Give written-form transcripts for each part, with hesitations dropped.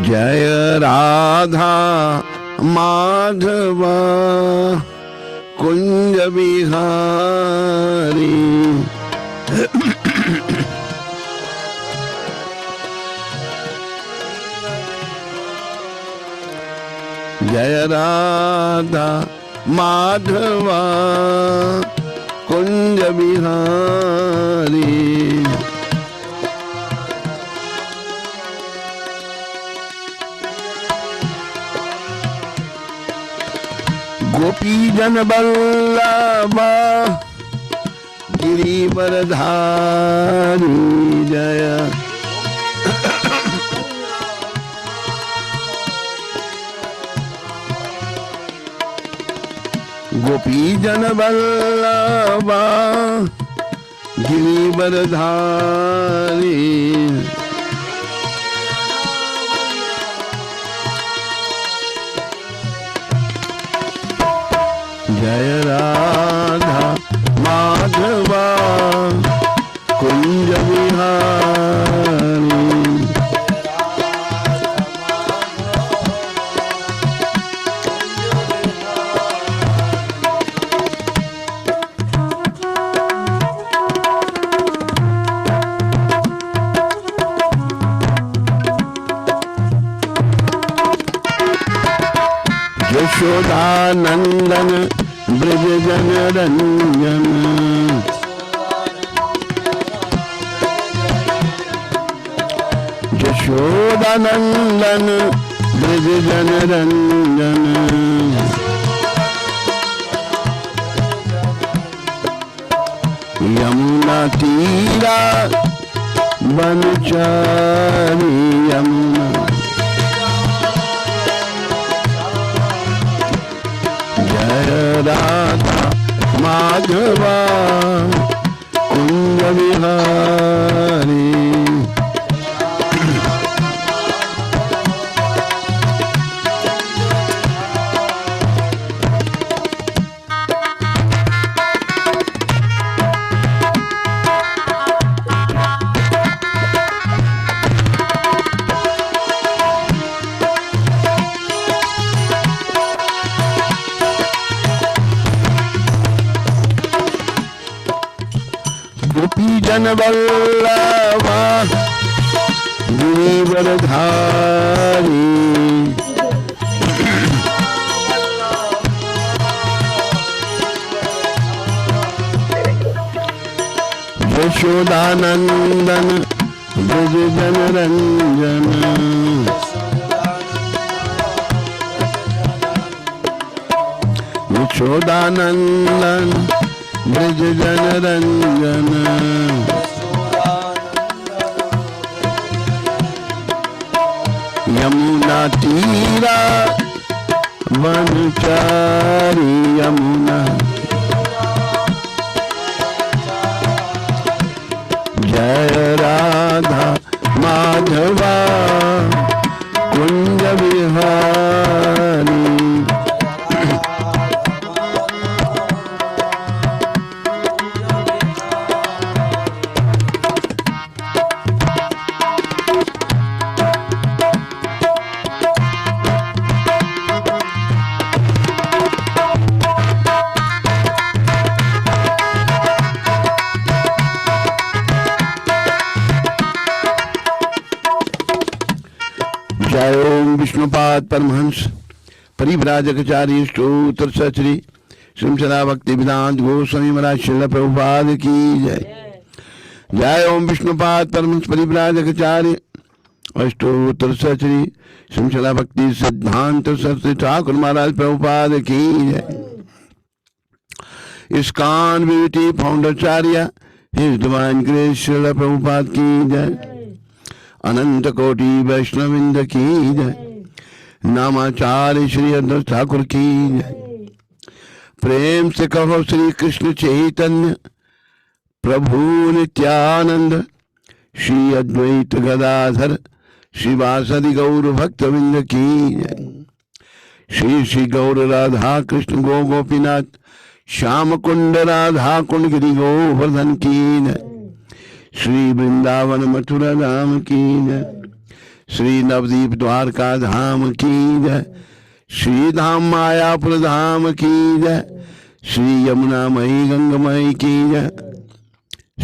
जय राधा माधवा कुंज बिहारी। जय राधा माधवा कुंज बिहारी। गोपी जन बल्लभा गिरिवरधारी। जय गोपी जन बल्लभा गिरिवरधारी। जय राधा माधवा कुंज बिहारी। यशोदा नंदन ब्रज जन रंजन। यशोदा नंदन ब्रज जन रंजन। यमुना तीरा वनचारी। यमुना जय राधा माधवा कुंज बिहारी। जन बल्लभा गिरिवरधारी। यशोदानंदन ब्रज जन रंजन। यशोदानंदन ब्रज जन रंजन। यमुना तीरा वनचारी। यमुना जय राधा माधवा कुंज बिहारी। जय ओम विष्णुपाद परमहंस परिव्राजकाचार्य स्तोत्र सचरी श्रीमद् भक्ति वेदांत गोस्वामी महाराज श्रील प्रभुपाद की जय। जय ओम विष्णुपाद परमहंस परिव्राजकाचार्य अष्टोत्तर सचरी श्रीमद् भक्ति सिद्धांत सरस्वती ठाकुर महाराज प्रभुपाद की जय। इस्कॉन ब्यूटी फाउंडरचार्य his divine grace Srila Prabhupada की जय। अनंत कोटि वैष्णविंद की जय। नामाचार्य श्री अद्वैत ठाकुर की जय। प्रेम से कहो श्री कृष्ण चैतन्य प्रभु नित्यानंद श्री अद्वैत गदाधर श्रीवासदि गौर भक्तविंद की जय। श्री श्री गौर राधा कृष्ण गो गोपीनाथ श्याम कुंड राधा कुंड गिरि गोवर्धन की जय। श्री वृंदावन मथुरा धाम की जय। श्री नवदीप द्वारका धाम की जय, श्री धाम मायापुर धाम की जय, श्री यमुना मई गंगमई की जय,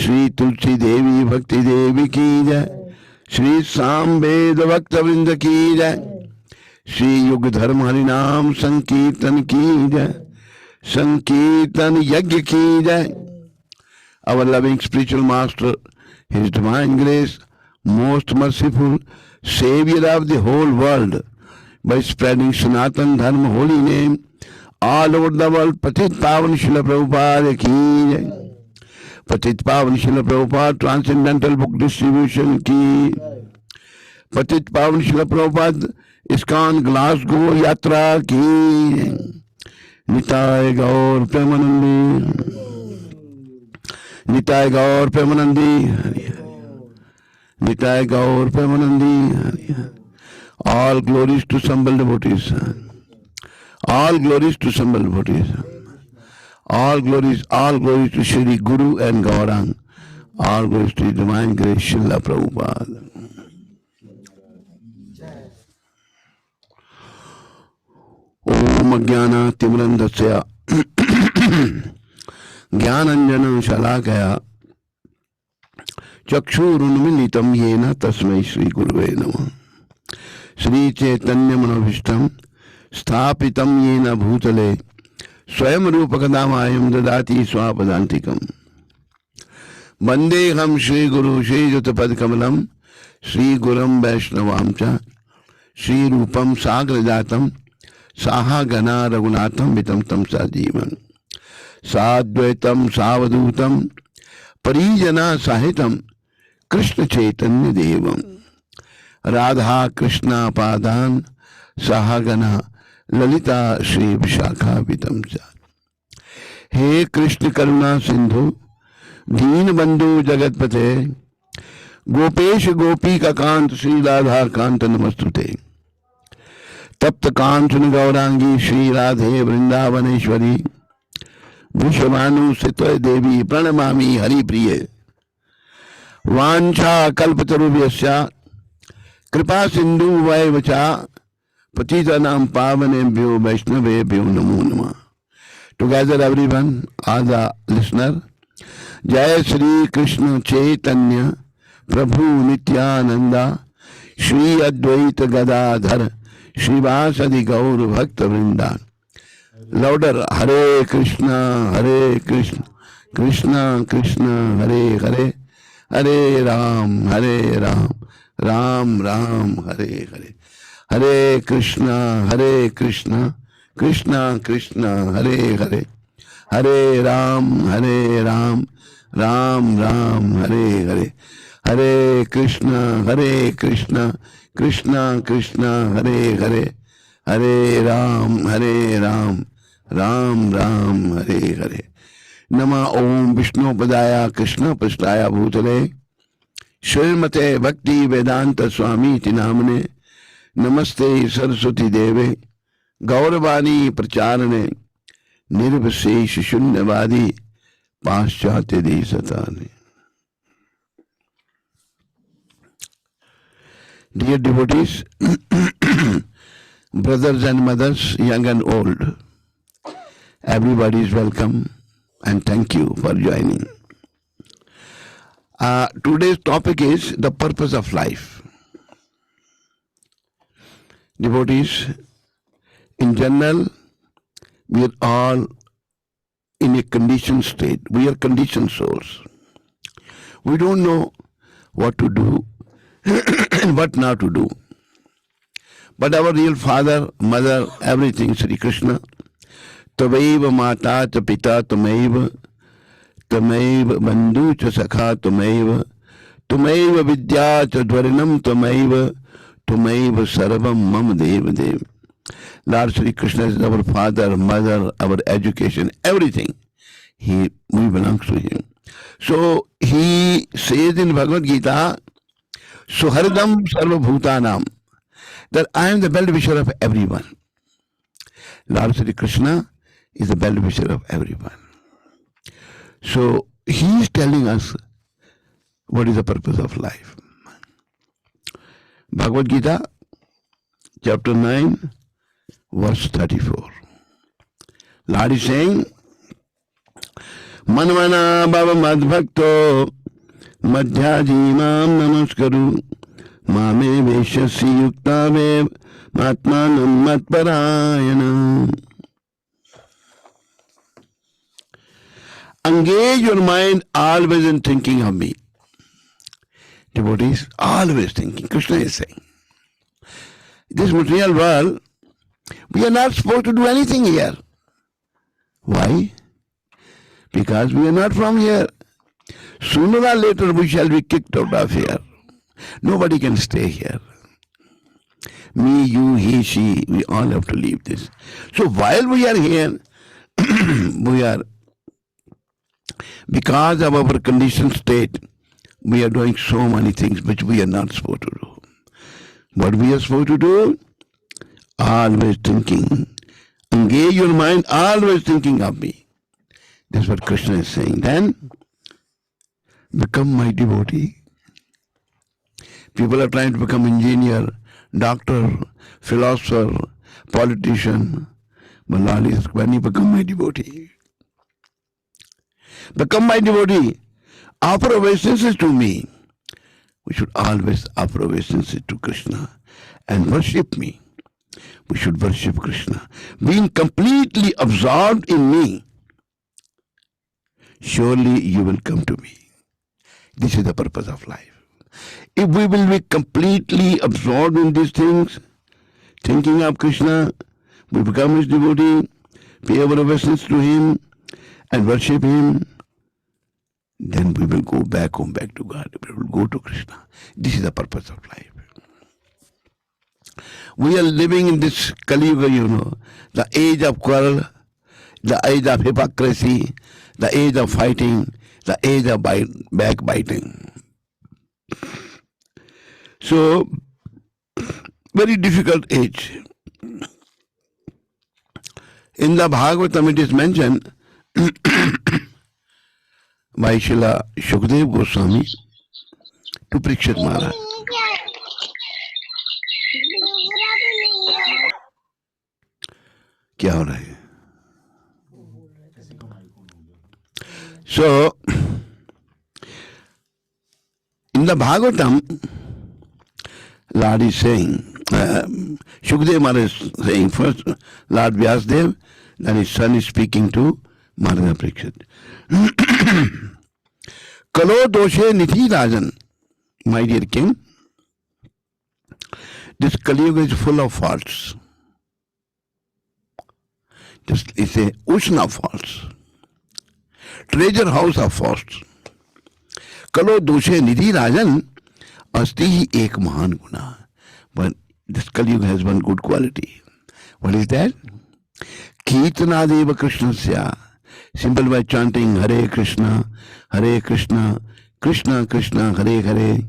श्री तुलसी देवी भक्ति देवी की जय, श्री साम वेद भक्त वृंद की जय, श्री युग धर्म हरिनाम संकीर्तन की जय, संकीर्तन यज्ञ की जय। Our loving spiritual master, His divine grace, most merciful Savior of the whole world, by spreading Sanatan Dharma holy name all over the world, Patit Pavan Srila Prabhupada ki jai, Patit Pavan Srila Prabhupada Transcendental Book Distribution ki, Patit Pavan Srila Prabhupada ISKCON Glasgow Yatra ki, Nitai Gaur Premanandi, Nitai Gaur Premanandi, Nitai Gaur Premanandi. All glories to Sambal devotees. All glories to Sambal devotees. All glories to Shri Guru and Gaurang. All glories to Divine Grace Srila Prabhupada. Om Jnana Timrandasya Jnananjana Shalakaya Chakshurunmilitam Yena Tasmai Shri Guruve Namah. Shri Chaitanya Manabhishtam Sthapitam Yena Bhutale Swayam Rupakadamayam Dadati Swapadantikam Vandeham Shri Guru Shri Jatapad Shri Guram Vaishnavamcha Shri Rupam Sagradatam Saha Gana Raghunatham Vitam Tam Sajivan Sadvaitam Savadutam Parijana Sahitam Krishna Chaitanya Devam Radha Krishna Padan Sahagana Lalita Shri Vishakha Vitamcha. He Krishna Karuna Sindhu Deen Bandhu Jagatpate Gopesh Gopika Kant Shri Radha Kanta Namastute Tapta Kanchana Gaurangi Shri Radhe Vrindavaneshwari Vishwamanu Sitwa Devi Pranamami Hari Priye Vancha Kalpatarubhyasya Kripa Sindhu Vaivacha Patitanam Pavanebhyo Vaishnavebhyo Namo Namah. Together everyone, all the listener, Jai Shri Krishna Chaitanya Prabhu Nityananda Shri Advaita Gadadhar Srivasadi Gaur Bhakta Vrinda. Louder, Hare Krishna, Krishna Krishna, Hare Hare, Hare Ram, Ram Ram, Hare Hare. Hare Krishna, Krishna Krishna, Hare Hare. Hare Ram, Ram Ram, Hare Hare. Hare Krishna, Krishna Krishna, Hare Hare. Hare Ram, Ram Ram, Hare Hare. Nama Om Vishnu Padaya Krishna Prasthaya Bhutale Srimate Bhakti Vedanta Swami Tinamane Namaste Saraswati Deve Gauravani Pracharane Nirvisesh Shunyavadi Paschatya Desatane. Dear devotees, brothers and mothers, young and old, everybody is welcome and thank you for joining. Today's topic is the purpose of life. Devotees, in general, we are all in a conditioned state. We are conditioned souls. We don't know what to do and what not to do. But our real father, mother, everything, Sri Krishna, Tavaiva Mata cha Pita Tumaiva, Tumaiva Bandhu cha Sakha Tumaiva, Tumaiva Vidya cha Dvarinam Tumaiva, Tumaiva Sarvam Mam Deva Dev. Lord Sri Krishna is our father, mother, our education, everything. We belong to him. So he says in Bhagavad Gita, Suhardam Sarva Bhutanam, that I am the well-wisher of everyone. Lord Sri Krishna is the well-wisher of everyone. So he is telling us what is the purpose of life. Bhagavad Gita, chapter 9, verse 34. Lord is saying, Manvana bhava madbhakto madhyajimam namaskaru mame veshasi yuktave matmanam matparayana. Engage your mind always in thinking of me. Devotees, always thinking. Krishna is saying. This material world, we are not supposed to do anything here. Why? Because we are not from here. Sooner or later we shall be kicked out of here. Nobody can stay here. Me, you, he, she, we all have to leave this. So while we are here, we are, because of our conditioned state, we are doing so many things which we are not supposed to do. What we are supposed to do? Always thinking. Engage your mind, always thinking of me. That's what Krishna is saying. Then, become my devotee. People are trying to become engineer, doctor, philosopher, politician. But Lord is, when you become my devotee, become my devotee. Offer obeisances to me. We should always offer obeisances to Krishna and worship me. We should worship Krishna. Being completely absorbed in me, surely you will come to me. This is the purpose of life. If we will be completely absorbed in these things, thinking of Krishna, we become his devotee, pay our obeisance to him, and worship him, then we will go back home, back to God. We will go to Krishna. This is the purpose of life. We are living in this Kali Yuga, the age of quarrel, the age of hypocrisy, the age of fighting, the age of backbiting. So, very difficult age. In the Bhagavatam it is mentioned by Srila Shukdev Goswami to Parikshit Maharaj. क्या हो रहा है? So, in the Bhagavatam, Lord is saying, Shukdev Maharaj is saying first, Lord Vyasadeva, then his son is speaking to Maharaj Parikshit. Kalo doshe nidhi rajan, my dear king, this Kali Yuga is full of faults. It's a ocean of faults. Treasure house of faults. Kalo doshe nidhi rajan, asti hi ek mahan guna. But this Kali Yuga has one good quality. What is that? Kirtanadeva Krishnasya. Simple by chanting Hare Krishna, Krishna Krishna, Hare Hare,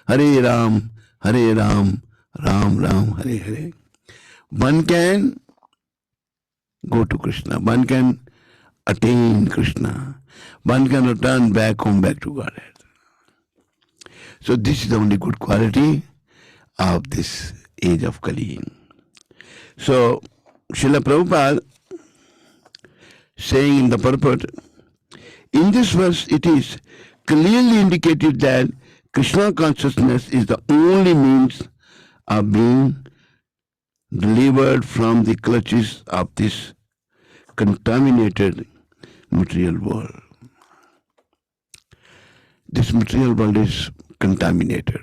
Hare Ram, Ram Ram, Hare Hare. One can go to Krishna. One can attain Krishna. One can return back home, back to Godhead. So this is the only good quality of this age of Kali. So Srila Prabhupada saying in the purport, in this verse it is clearly indicated that Krishna consciousness is the only means of being delivered from the clutches of this contaminated material world. This material world is contaminated.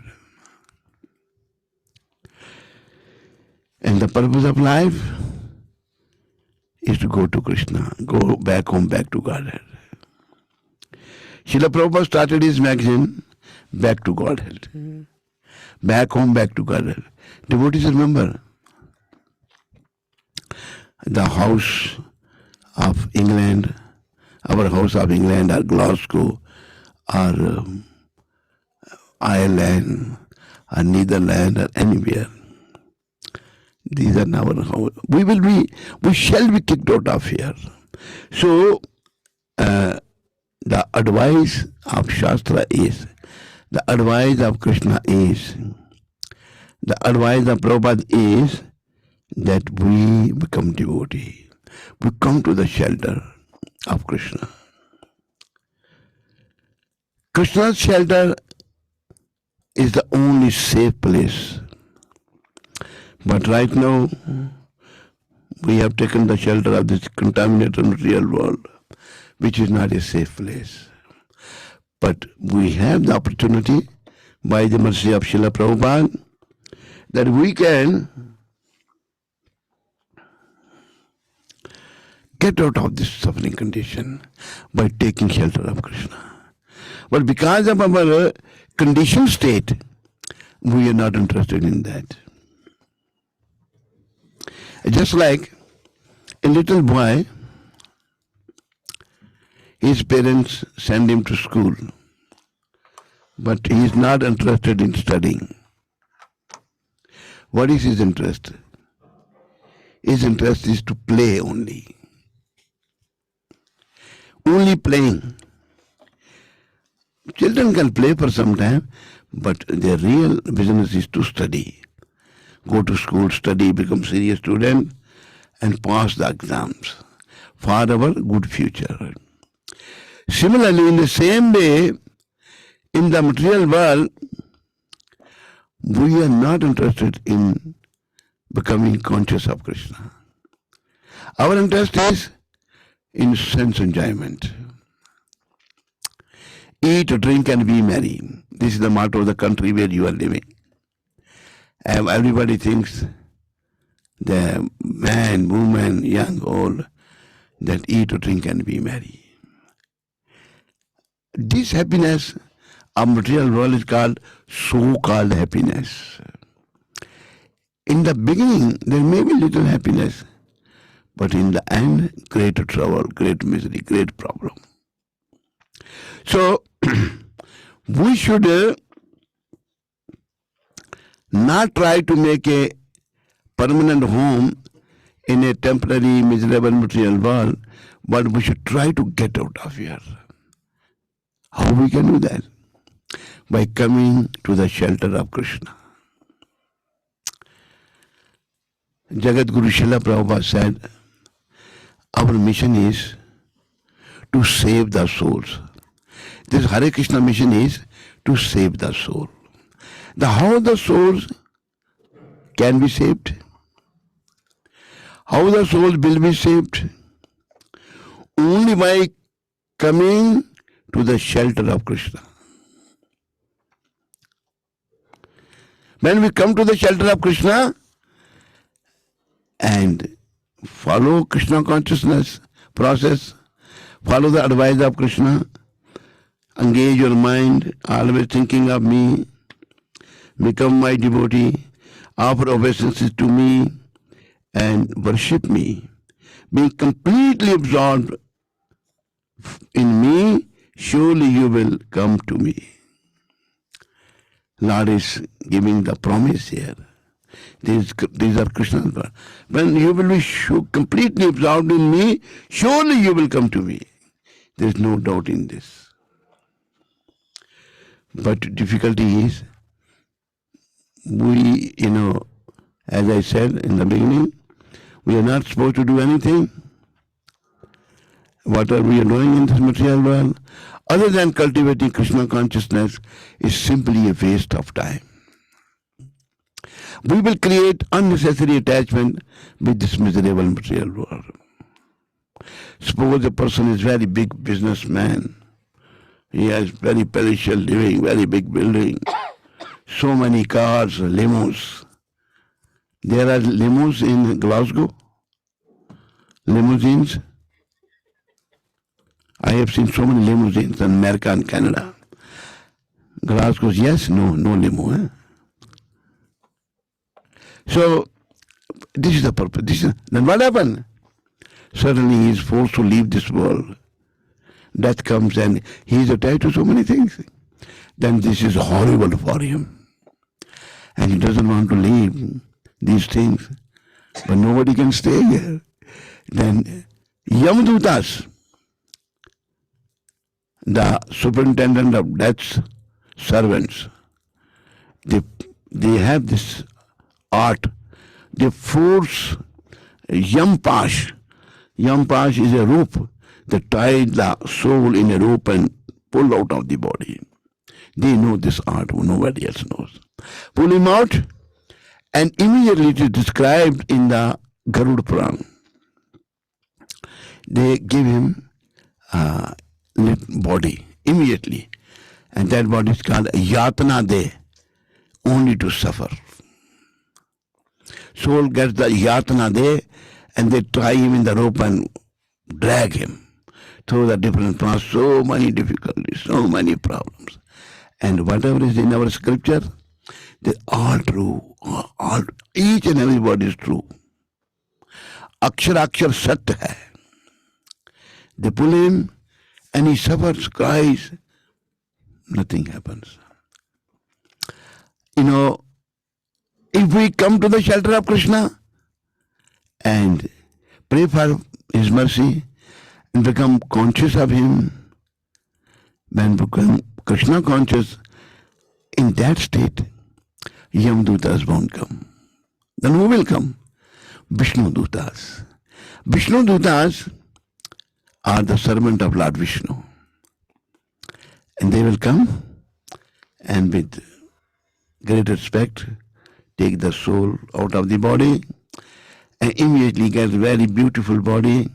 And the purpose of life is to go to Krishna, go back home, back to Godhead. Srila Prabhupada started his magazine, Back to Godhead. Back home, back to Godhead. Devotees remember, the house of England, our house of England, or Glasgow, or Ireland, or Netherlands, or anywhere. These are our house. We shall be kicked out of here. So, the advice of Shastra is, the advice of Krishna is The advice of Prabhupada is that we become devotee. We come to the shelter of Krishna. Krishna's shelter is the only safe place. But right now, we have taken the shelter of this contaminated material world, which is not a safe place. But we have the opportunity, by the mercy of Srila Prabhupada, that we can get out of this suffering condition by taking shelter of Krishna. But because of our conditioned state, we are not interested in that. Just like a little boy, his parents send him to school, but he is not interested in studying. What is his interest? His interest is to play only. Only playing. Children can play for some time, but their real business is to study. Go to school, study, become serious student, and pass the exams for our good future. Similarly, in the same way, in the material world, we are not interested in becoming conscious of Krishna. Our interest is in sense enjoyment. Eat, drink, and be merry. This is the motto of the country where you are living. And everybody thinks the man, woman, young, old, that eat, drink, and be merry. This happiness of material world is called so-called happiness. In the beginning, there may be little happiness, but in the end, great trouble, great misery, great problem. So, we should not try to make a permanent home in a temporary, miserable material world, but we should try to get out of here. How we can do that? By coming to the shelter of Krishna. Jagat Guru Srila Prabhupada said, our mission is to save the souls. This Hare Krishna mission is to save the soul. How the souls can be saved? How the souls will be saved? Only by coming to the shelter of Krishna. When we come to the shelter of Krishna and follow Krishna consciousness process, follow the advice of Krishna, engage your mind, always thinking of me, become my devotee, offer obeisances to me, and worship me. Being completely absorbed in me, surely you will come to me. Lord is giving the promise here. These are Krishna's words. When you will be completely absorbed in me, surely you will come to me. There is no doubt in this. But difficulty is, we, as I said in the beginning, we are not supposed to do anything. Whatever we are doing in this material world, other than cultivating Krishna consciousness, is simply a waste of time. We will create unnecessary attachment with this miserable material world. Suppose a person is very big businessman. He has very palatial living, very big building, so many cars, limos. There are limos in Glasgow, limousines. I have seen so many limousines in America and Canada. Glasgow, yes, no limo. So, this is the purpose. Then what happened? Suddenly he is forced to leave this world. Death comes and he is attached to so many things. Then this is horrible for him. And he doesn't want to leave these things. But nobody can stay here. Then Yamadutas, the superintendent of death's servants, they have this art. They force yampash. Yampash is a rope. They tie the soul in a rope and pull out of the body. They know this art, nobody else knows. Pull him out, and immediately it is described in the Garuda Puran. They give him a body immediately, and that body is called Yatana De, only to suffer. Soul gets the Yatana De, and they tie him in the rope and drag him through the different paths. So many difficulties, so many problems. And whatever is in our scripture, they're all true. All, each and every word is true. Akshar Akshar Sat hai. They pull him and he suffers, cries. Nothing happens. If we come to the shelter of Krishna and pray for his mercy and become conscious of him, when become Krishna conscious, in that state, Yamdutas won't come. Then who will come? Vishnu Dutas. Vishnu Dutas are the servant of Lord Vishnu. And they will come and with great respect take the soul out of the body and immediately get a very beautiful body,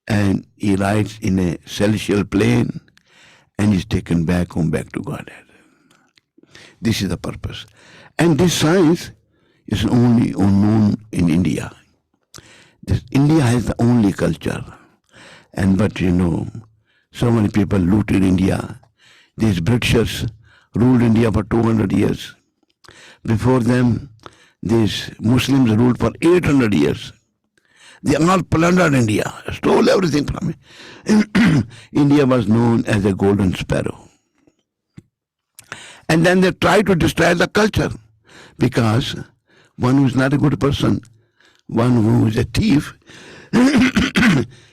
and he rides in a celestial plane and is taken back home, back to Godhead. This is the purpose. And this science is only unknown in India. India has the only culture. But so many people looted India. These Britishers ruled India for 200 years. Before them, these Muslims ruled for 800 years. They all plundered India, stole everything from it. India was known as a golden sparrow. And then they tried to destroy the culture, because one who is not a good person, one who is a thief,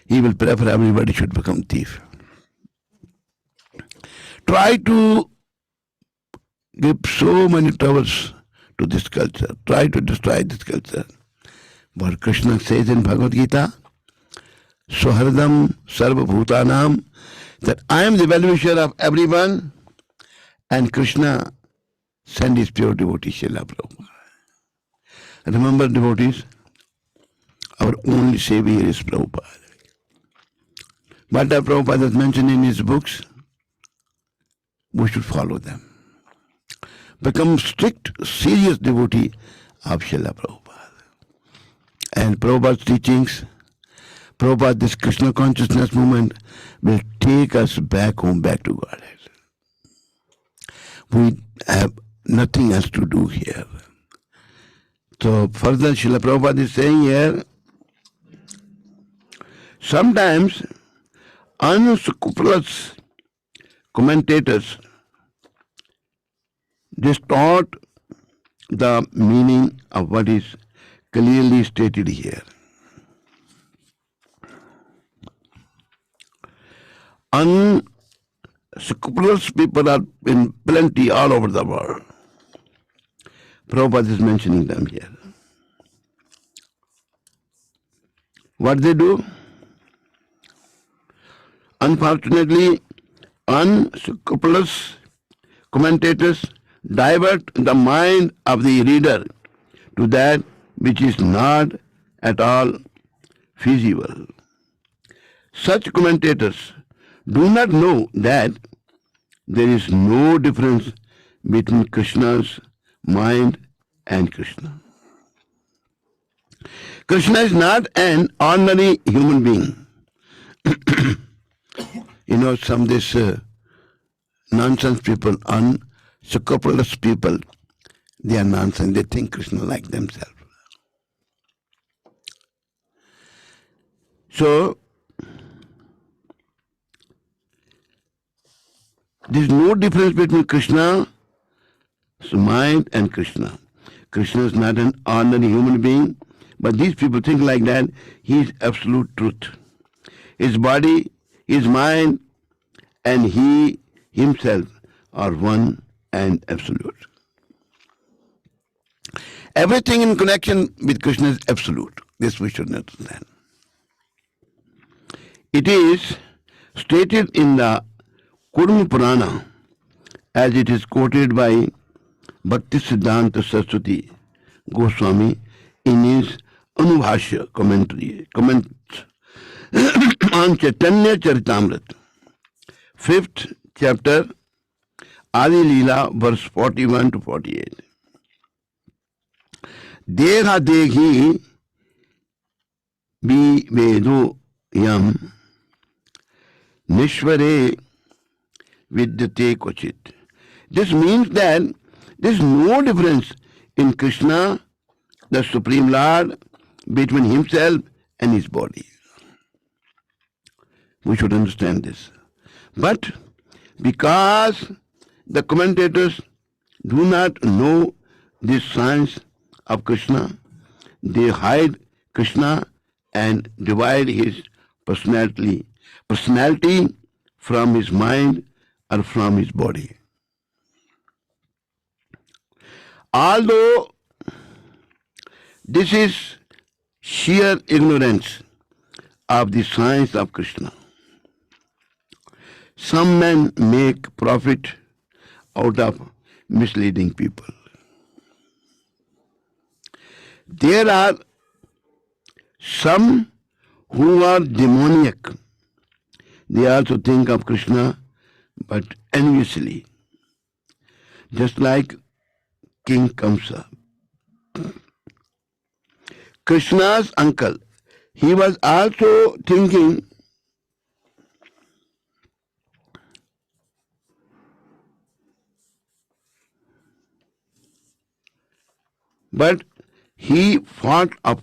he will prefer everybody should become thief. Try to give so many troubles to this culture. Try to destroy this culture. But Krishna says in Bhagavad Gita, Swahardam Sarva Bhutanam, that I am the well-wisher of everyone, and Krishna sent his pure devotee, Srila Prabhupada. Remember, devotees, our only savior is Prabhupada. What Prabhupada has mentioned in his books, we should follow them. Become strict, serious devotee of Srila Prabhupada. And Prabhupada's teachings, Prabhupada, this Krishna consciousness movement will take us back home, back to Godhead. We have nothing else to do here. So further, Srila Prabhupada is saying here, sometimes unscrupulous commentators distort the meaning of what is clearly stated here. Unscrupulous people are in plenty all over the world. Prabhupada is mentioning them here. What they do? Unfortunately, unscrupulous commentators divert the mind of the reader to that which is not at all feasible. Such commentators do not know that there is no difference between Krishna's mind and Krishna. Krishna is not an ordinary human being. Some this nonsense people, unscrupulous people, they are nonsense. They think Krishna like themselves. So, there is no difference between Krishna's mind and Krishna. Krishna is not an ordinary human being, but these people think like that. He is absolute truth. His body, his mind, and he himself are one and absolute. Everything in connection with Krishna is absolute. This we should understand. It is stated in the Kurma Purana as it is quoted by Bhakti Siddhanta Saraswati Goswami in his Anubhashya comments on Chaitanya Charitamrita, 5th chapter, Adi Leela, verse 41 to 48. Deha dekhi vivedo yam nishvare vidyate kochit. This means that there is no difference in Krishna, the Supreme Lord, between himself and his body. We should understand this. But because the commentators do not know this science of Krishna, they hide Krishna and divide his personality from his mind or from his body. Although this is sheer ignorance of the science of Krishna, some men make profit out of misleading people. There are some who are demoniac. They also think of Krishna but enviously, just like King Kamsa. Krishna's uncle, he was also thinking but he thought of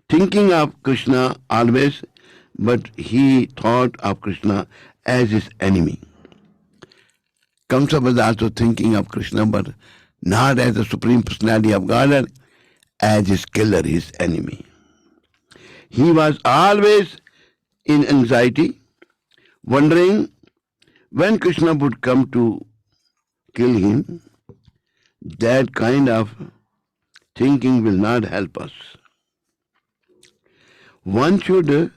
thinking of Krishna always, but he thought of Krishna as his enemy. Kamsa was also thinking of Krishna, but not as the Supreme Personality of Godhead, as his killer, his enemy. He was always in anxiety, wondering when Krishna would come to kill him. That kind of thinking will not help us. One should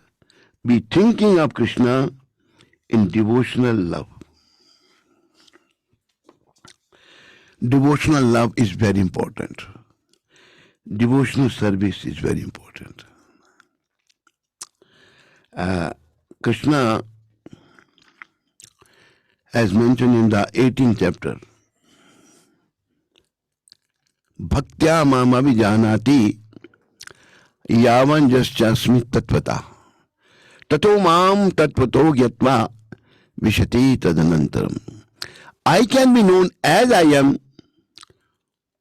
be thinking of Krishna in devotional love. Devotional love is very important. Devotional service is very important. Krishna, as mentioned in the 18th chapter, Bhaktya mamavi janati yavan jaschasmi tatvata tato mam tatvato gyatva vishati tadanantaram. I can be known as I am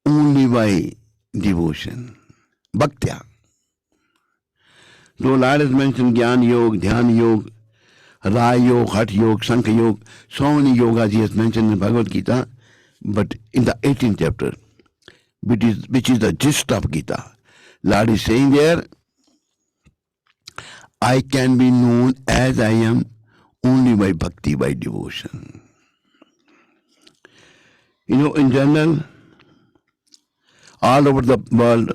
only by devotion. Bhaktya. Though Lord has mentioned Gyan Yoga, Dhyan Yoga, Raya Yoga, Hatha Yoga, Sankha Yoga, so many yogas he has mentioned in Bhagavad Gita, but in the 18th chapter, which is the gist of Gita, Lord is saying there, I can be known as I am only by bhakti, by devotion. You know, in general, all over the world,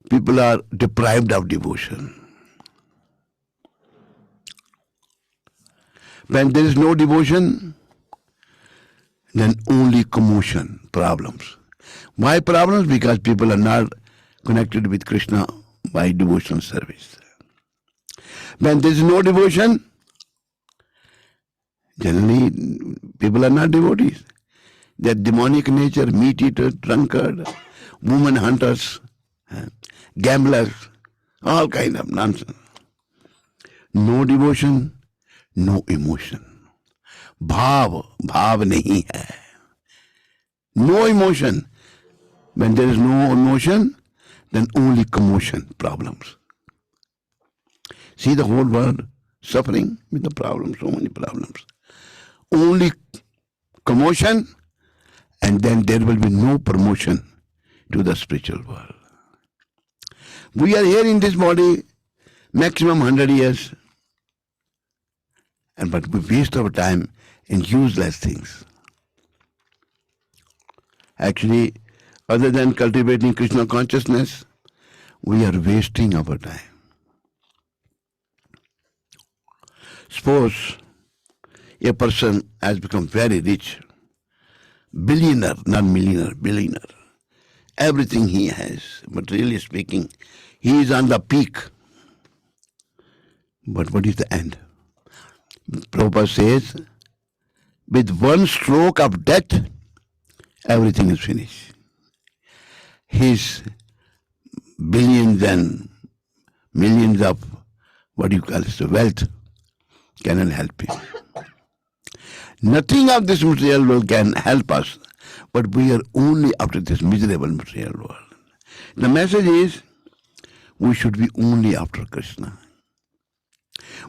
people are deprived of devotion. When there is no devotion, then only commotion, problems. Why problems? Because people are not connected with Krishna by devotional service. When there is no devotion, generally people are not devotees. They are demonic nature, meat eater, drunkard, woman hunters, gamblers, all kind of nonsense. No devotion, no emotion. Bhav nahi hai. No emotion. When there is no emotion, then only commotion, problems. See the whole world suffering with the problems, so many problems. Only commotion, and then there will be no promotion to the spiritual world. We are here in this body maximum 100 years, but we waste our time in useless things. Actually, Other than cultivating Krishna consciousness, we are wasting our time. Suppose a person has become very rich, billionaire, not millionaire, billionaire. Everything he has, materially speaking, he is on the peak. But what is the end? Prabhupada says, with one stroke of death, everything is finished. His billions and millions of, wealth cannot help him. Nothing of this material world can help us, but we are only after this miserable material world. The message is, we should be only after Krishna.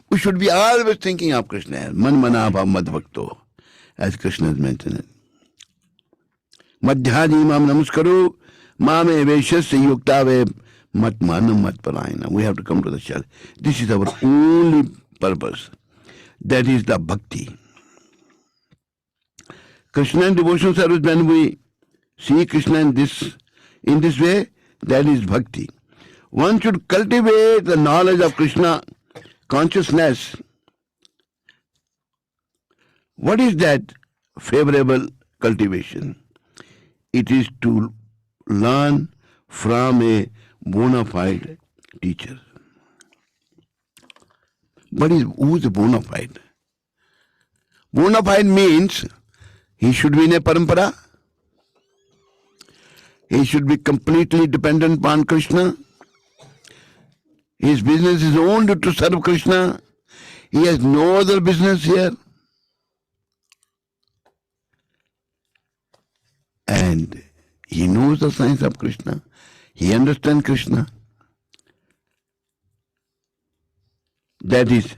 We should be always thinking of Krishna. Man mana bhav mad bhakto, as Krishna has mentioned it. Madhyadi mam namaskaru, mame veshasya yuktave mat manam mat parayana. We have to come to the shell. This is our only purpose. That is the bhakti. Krishna and devotional service, when we see Krishna in this way, that is bhakti. One should cultivate the knowledge of Krishna consciousness. What is that favorable cultivation? It is to learn from a bona fide teacher. Who is a bona fide? Bona fide means he should be in a parampara. He should be completely dependent upon Krishna. His business is only to serve Krishna. He has no other business here. And he knows the science of Krishna. He understands Krishna. That is,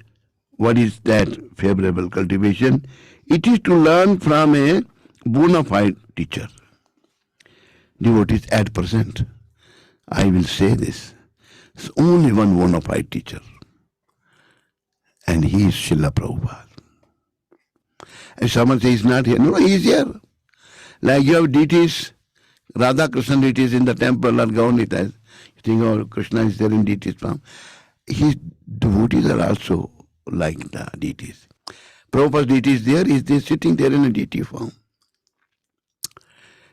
what is that favorable cultivation? It is to learn from a bona fide teacher. Devotees at present, I will say this, there's only one bona fide teacher, and he is Srila Prabhupada. And someone says he's not here. No, he is here. Like you have deities, Radha Krishna deities in the temple or Gaunitas. You think, oh, Krishna is there in deities form. His devotees are also like the deities. Prabhupada's deity is there, is there sitting there in a deity form.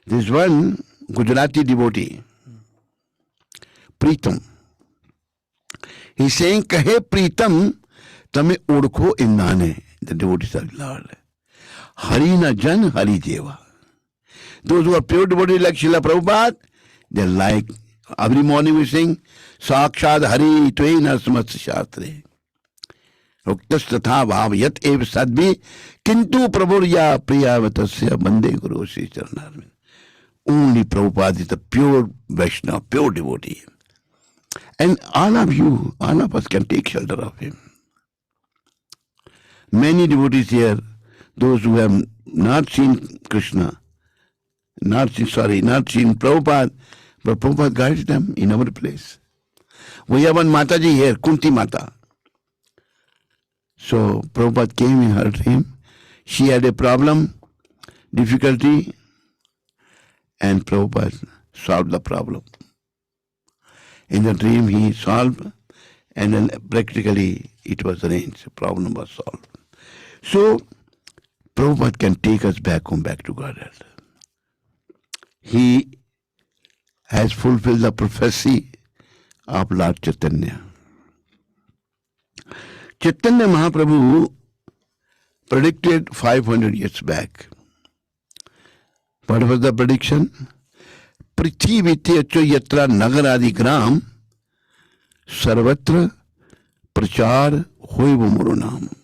There's one Gujarati devotee, Pritam. He's saying, Kahe Pritam, tame odkho innane. The devotees are Lord. Hari na jan, Hari Deva. Those who are pure devotees like Srila Prabhupada, they're like, every morning we sing, Sakshad Hari Tvaina Samatsa Shastre. Ruktastatha bhav yat ev sadbhi kintu prabhurya priyavatasya bande guru Sri Charanarvind. Only Prabhupada is the pure Vaishnava, pure devotee. And all of us can take shelter of him. Many devotees here, those who have not seen Krishna, not seen Prabhupada, but Prabhupada guides them in our place. We have one Mataji here, Kunti Mata. So Prabhupada came in her dream. She had a problem, difficulty, and Prabhupada solved the problem. In the dream he solved, and then practically it was arranged. The problem was solved. So Prabhupada can take us back home, back to Godhead. He has fulfilled the prophecy of Lord Chaitanya. Chaitanya Mahaprabhu predicted 500 years back. What was the prediction? Prithvi vityacho yatra nagaradi gram sarvatra prachar hoivo murunam.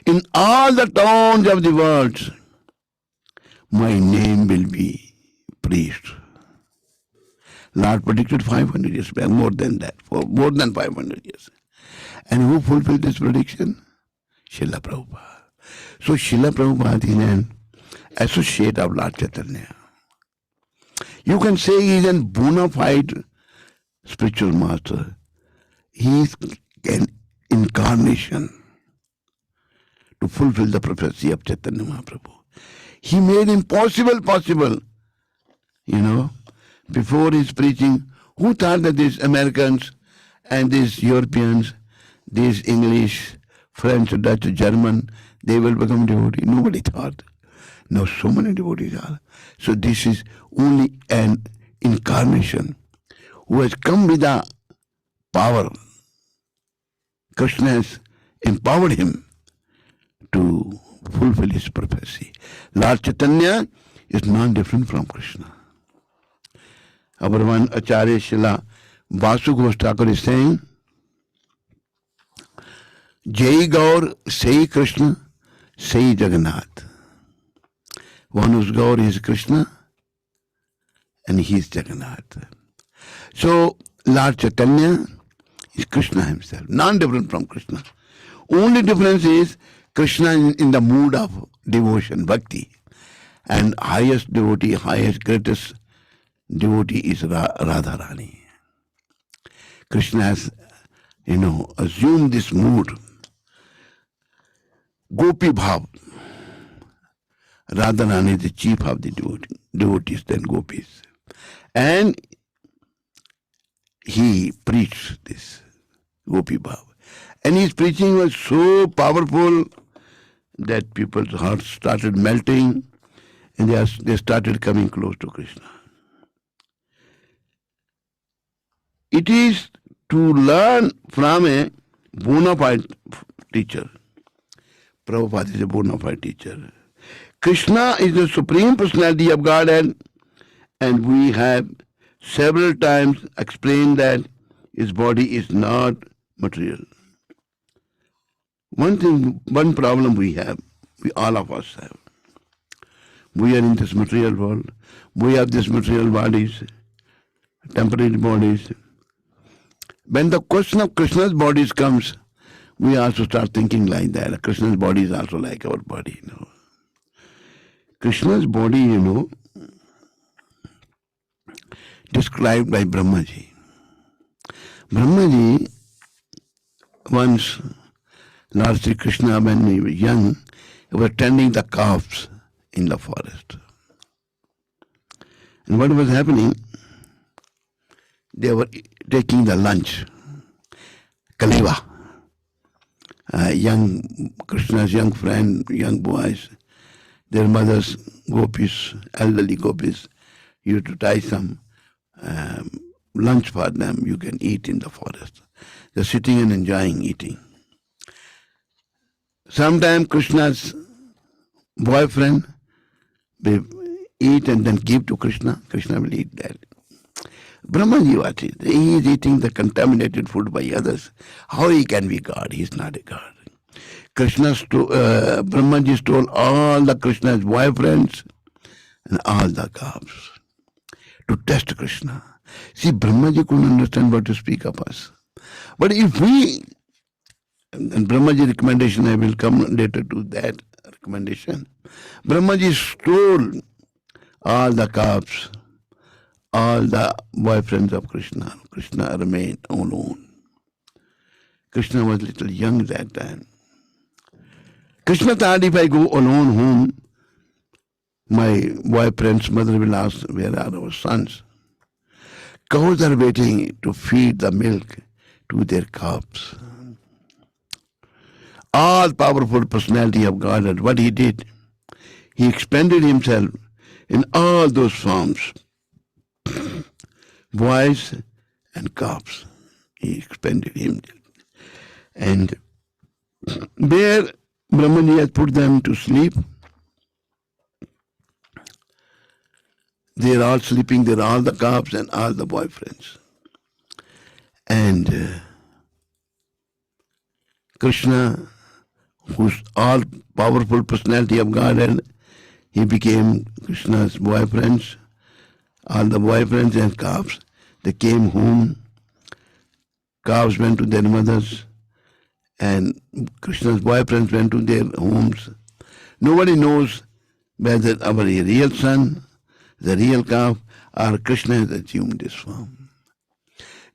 In all the towns of the world, my name will be preached. Lord predicted 500 years back, more than that, for more than 500 years. And who fulfilled this prediction? Srila Prabhupada. So Srila Prabhupada is an associate of Lord Chaitanya. You can say he is a bona fide spiritual master. He is an incarnation to fulfill the prophecy of Chaitanya Mahaprabhu. He made impossible possible. before his preaching, who thought that these Americans and these Europeans, these English, French, Dutch, German, they will become devotees? Nobody thought. Now so many devotees are. So this is only an incarnation who has come with a power. Krishna has empowered him to fulfill his prophecy. Lord Chaitanya is non-different from Krishna. Our one Acharya Shila Vasu Ghosh Thakur is saying, Jai Gaur, Sai Krishna, Sai Jagannath. One whose Gaur is Krishna and he is Jagannath. So Lord Chaitanya is Krishna himself, non-different from Krishna. Only difference is Krishna in the mood of devotion, bhakti. And highest devotee, highest, greatest devotee is Radharani. Krishna has, assumed this mood. Gopi Bhav. Radharani is the chief of the devotees, then gopis. And he preached this Gopi Bhav. And his preaching was so powerful that people's hearts started melting and they started coming close to Krishna. It is to learn from a bona fide teacher. Prabhupada is a bona fide teacher. Krishna is the Supreme Personality of Godhead, and we have several times explained that his body is not material. One problem we have, all of us have. We are in this material world. We have these material bodies, temporary bodies. When the question of Krishna's bodies comes, we also start thinking like that. Krishna's body is also like our body. Krishna's body, described by Brahmaji. Brahmaji, once Lord Sri Krishna, when he was young, he was tending the calves in the forest. And what was happening? They were taking the lunch, Kaliva. Krishna's young friend, young boys, their mothers, gopis, elderly gopis, used to tie some lunch for them. You can eat in the forest. They're sitting and enjoying eating. Sometimes Krishna's boyfriend will eat and then give to Krishna. Krishna will eat that. Brahmaji, what is? He is eating the contaminated food by others. How he can be God? He is not a God. Brahmaji stole all the Krishna's boyfriends and all the calves to test Krishna. See, Brahmaji couldn't understand what to speak of us. But if we, and Brahmaji recommendation, I will come later to that recommendation. Brahmaji stole all the calves, all the boyfriends of Krishna. Krishna remained alone. Krishna was little young that time. Krishna thought, if I go alone home, my boyfriend's mother will ask, where are our sons? Cows are waiting to feed the milk to their calves. All powerful personality of God, and what he did, he expanded himself in all those forms. Boys and calves. He expanded himself. And there Brahmaji has put them to sleep. They are all sleeping. There are all the calves and all the boyfriends. And Krishna, who's all powerful personality of God, and he became Krishna's boyfriends. All the boyfriends and calves, they came home. Calves went to their mothers, and Krishna's boyfriends went to their homes. Nobody knows whether our real son, the real calf, or Krishna has assumed this form.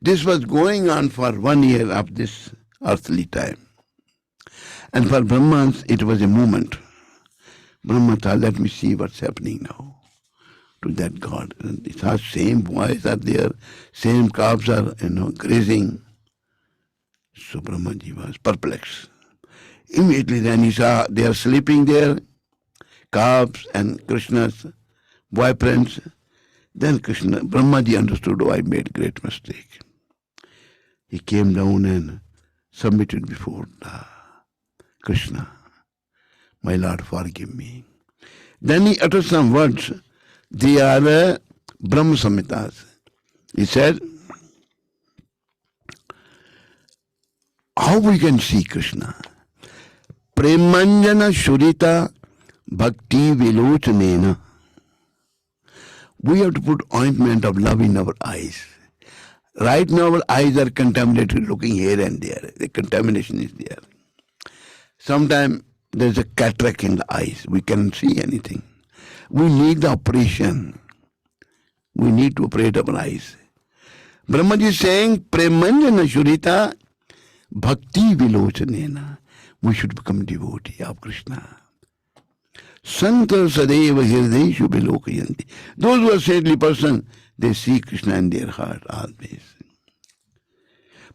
This was going on for 1 year of this earthly time. And for Brahmans, it was a moment. Brahma thought, let me see what's happening now. to that God. And it has same voice are there, same calves are, grazing. So Brahmaji was perplexed. Immediately then he saw they are sleeping there, calves and Krishna's boyfriends. Then Brahmaji understood, I made great mistake. He came down and submitted before Krishna. My Lord, forgive me. Then he uttered some words. They are Brahma Samhitas. He said, how we can see Krishna? Premanjana Shurita Bhakti Vilochanena. We have to put ointment of love in our eyes. Right now our eyes are contaminated, looking here and there. The contamination is there. Sometimes there's a cataract in the eyes. We cannot see anything. We need the operation. We need to operate our eyes. Brahmaji is saying, Premanjana Shurita Bhakti Vilochanena. We should become devotee of Krishna. Santa Sadeva Hirdeshu Bilokayanti. Those who are saintly person, they see Krishna in their heart always.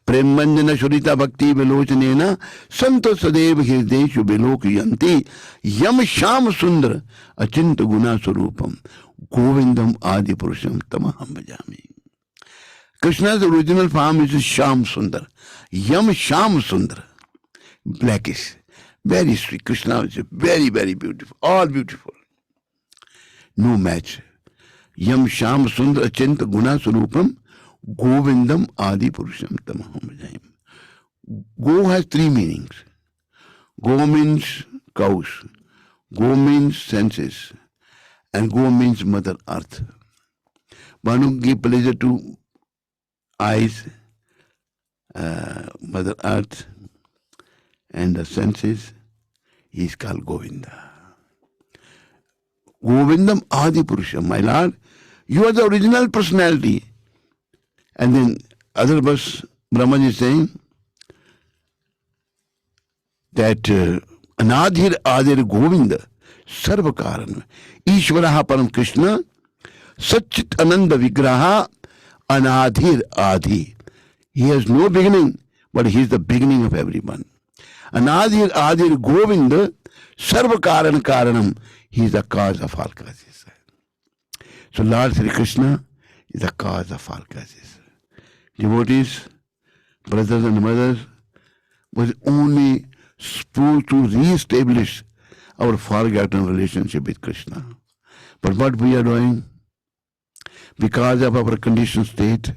Premanjana Shurita Bhakti Vilochanena Santa Sadeva Hirdeshu Bilokayanti Yam Sham Sundar Achinta Guna Surupam Govindam Adi Purusham Tamaham Bhajami. Krishna's original form is Sham Sundar. Yam Sham Sundar. Blackish. Very sweet. Krishna is very, very beautiful. All beautiful. No match. Yam Sham Sundar Achinta Guna Surupam Govindam Adi Purusham Tamaham Bhajami. Go has three meanings. Go means cows. Go means senses. And go means Mother Earth. One who give pleasure to eyes, Mother Earth, and the senses, he is called Govinda. Govindam Adi Purusham. My Lord, you are the original personality. And then other verse, Brahmaji is saying that Anadhir Adir Govinda Sarvakaran Ishvaraha Param Krishna Satchit Ananda Vigraha Anadhir Adi. He has no beginning, but he is the beginning of everyone. Anadhir Adir Govinda Sarvakaran Karanam. He is the cause of all causes. So Lord Sri Krishna is the cause of all causes. Devotees, brothers and mothers, was only supposed to re-establish our forgotten relationship with Krishna. But what we are doing, because of our conditioned state,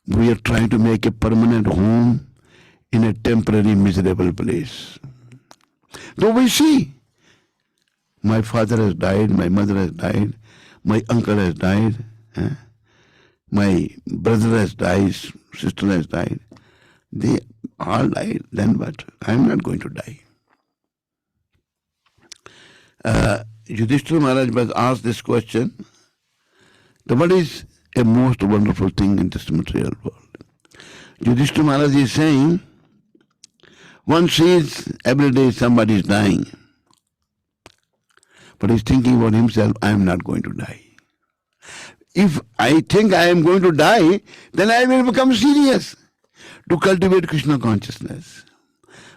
we are trying to make a permanent home in a temporary miserable place. Though we see, my father has died, my mother has died, my uncle has died, my brother has died, sister has died. They all died. Then what? I am not going to die. Yudhishthira Maharaj was asked this question. What is a most wonderful thing in this material world? Yudhishthira Maharaj is saying, one sees every day somebody is dying, but he's thinking about himself, I am not going to die. If I think I am going to die, then I will become serious to cultivate Krishna consciousness.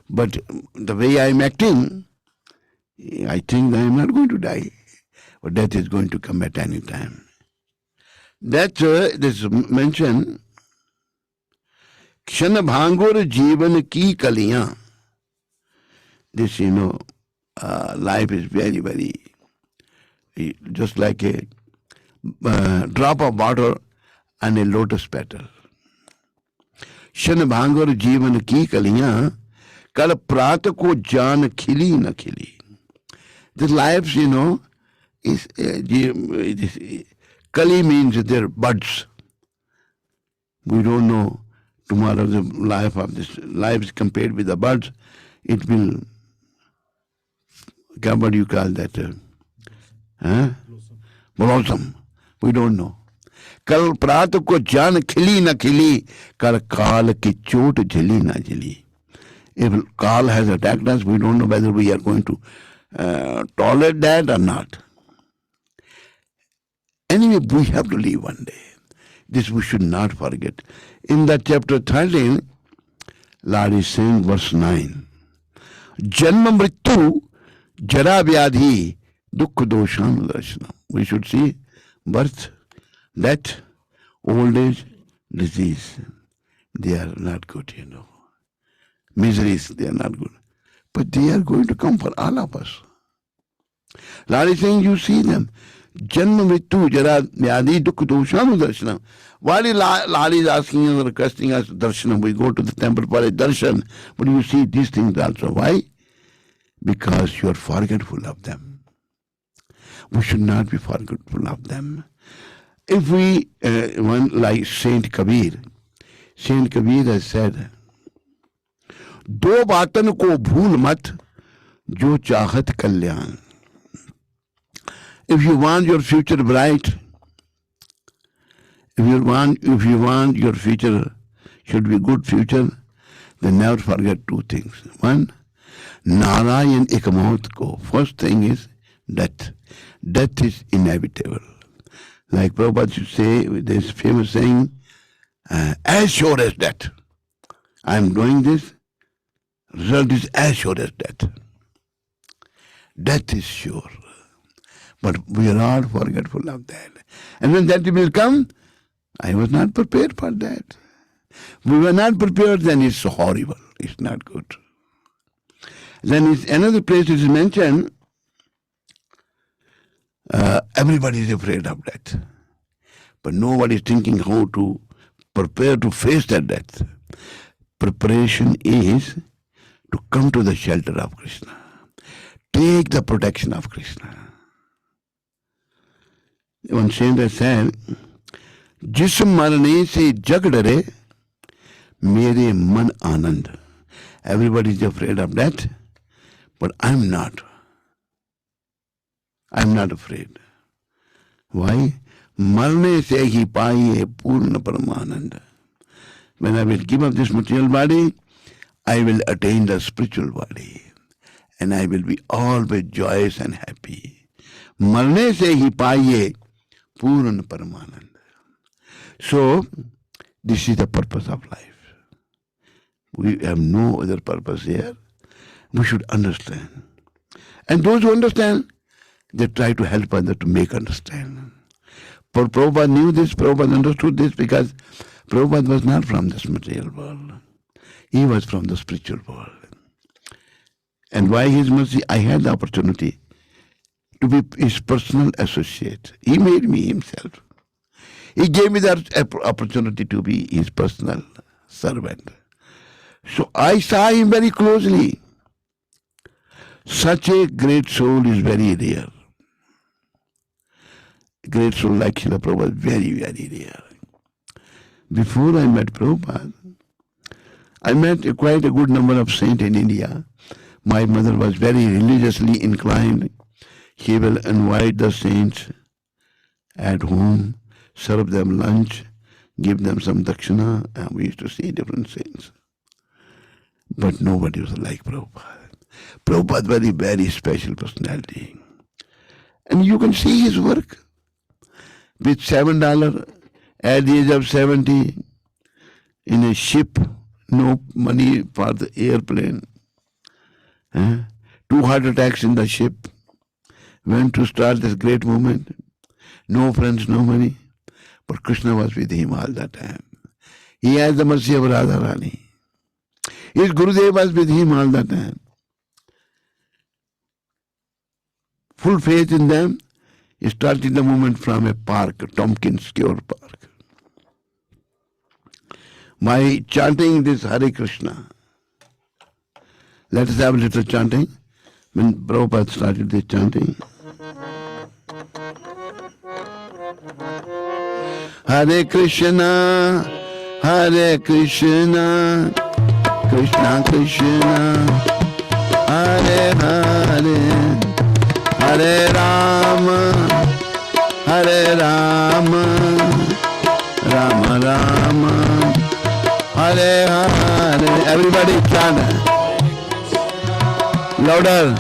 But the way I am acting, I think I am not going to die, but death is going to come at any time. That's this mention, Kshana Bhangor Jivan Ki Kaliyan. This, life is very, very, just like a drop of water and a lotus petal. Kshana Bhangor Jivan Ki Kaliyan, Kal Prat Ko Jaan Khili Na Khili. This life, is Kali means they're buds. We don't know tomorrow the life of this life is compared with the buds. It will, what do you call that? Blossom. We don't know. Kal prat ko jaan khili na khili, kal kaal ki chot jali na jali. If Kaal has attacked us, we don't know whether we are going to tolerate that or not. Anyway, we have to leave one day. This we should not forget. In that chapter 13, Lord is saying, verse 9, Janma Mrityu Jara Vyadhi Dukha Dosham Darshanam. We should see birth, death, old age, disease. They are not good, Miseries, they are not good. But they are going to come for all of us. Lord is saying, you see them. Janma Mrityu Jara Vyadhi Dukha Dosham Darshanam. While Lord is asking and requesting us darshanam, we go to the temple for a darshan. But you see these things also. Why? Because you are forgetful of them. We should not be forgetful of them. If we, one like Saint Kabir has said, दो बातन को भूल मत जो चाहत कल्याण. If you want your future bright, if you want your future should be good future, then never forget two things. One, Narayan Ekamaut ko. First thing is death. Death is inevitable. Like Prabhupada should say with this famous saying, as sure as death. I am doing this, result is as sure as death. Death is sure. But we are all forgetful of that. And when that will come, I was not prepared for that. We were not prepared, then it's horrible. It's not good. Then another place is mentioned, everybody is afraid of death. But nobody is thinking how to prepare to face that death. Preparation is to come to the shelter of Krishna. Take the protection of Krishna. One saint has said, जिस मरने से जग डरे मेरे मन आनंद. Everybody is afraid of death, but I'm not. I'm not afraid. Why? मरने से ही पाइए पूर्ण परमानंद. When I will give up this material body, I will attain the spiritual body, and I will be always joyous and happy. मरने से ही पाइए पूर्ण परमानंद. So, this is the purpose of life. We have no other purpose here. We should understand. And those who understand, they try to help others to make understand. But Prabhupada knew this, Prabhupada understood this, because Prabhupada was not from this material world. He was from the spiritual world. And by his mercy, I had the opportunity to be his personal associate. He made me himself. He gave me that opportunity to be his personal servant. So I saw him very closely. Such a great soul is very rare. A great soul like Srila Prabhupada is very, very rare. Before I met Prabhupada, I met quite a good number of saints in India. My mother was very religiously inclined. She will invite the saints at home, serve them lunch, give them some dakshina, and we used to see different saints. But nobody was like Prabhupada. Prabhupada was a very special personality. And you can see his work. With $7 at the age of 70, in a ship, no money for the airplane. 2 heart attacks in the ship. Went to start this great movement. No friends, no money. But Krishna was with him all the time. He has the mercy of Radharani. His Gurudev was with him all the time. Full faith in them. He started the movement from a park, Tompkins Cure Park. By chanting this Hare Krishna. Let us have a little chanting. When Prabhupada started this chanting. Hare Krishna, Hare Krishna, Krishna Krishna, Hare Hare, Hare Rama, Hare Rama, Rama Rama, Hare Hare. Everybody chant. Louder.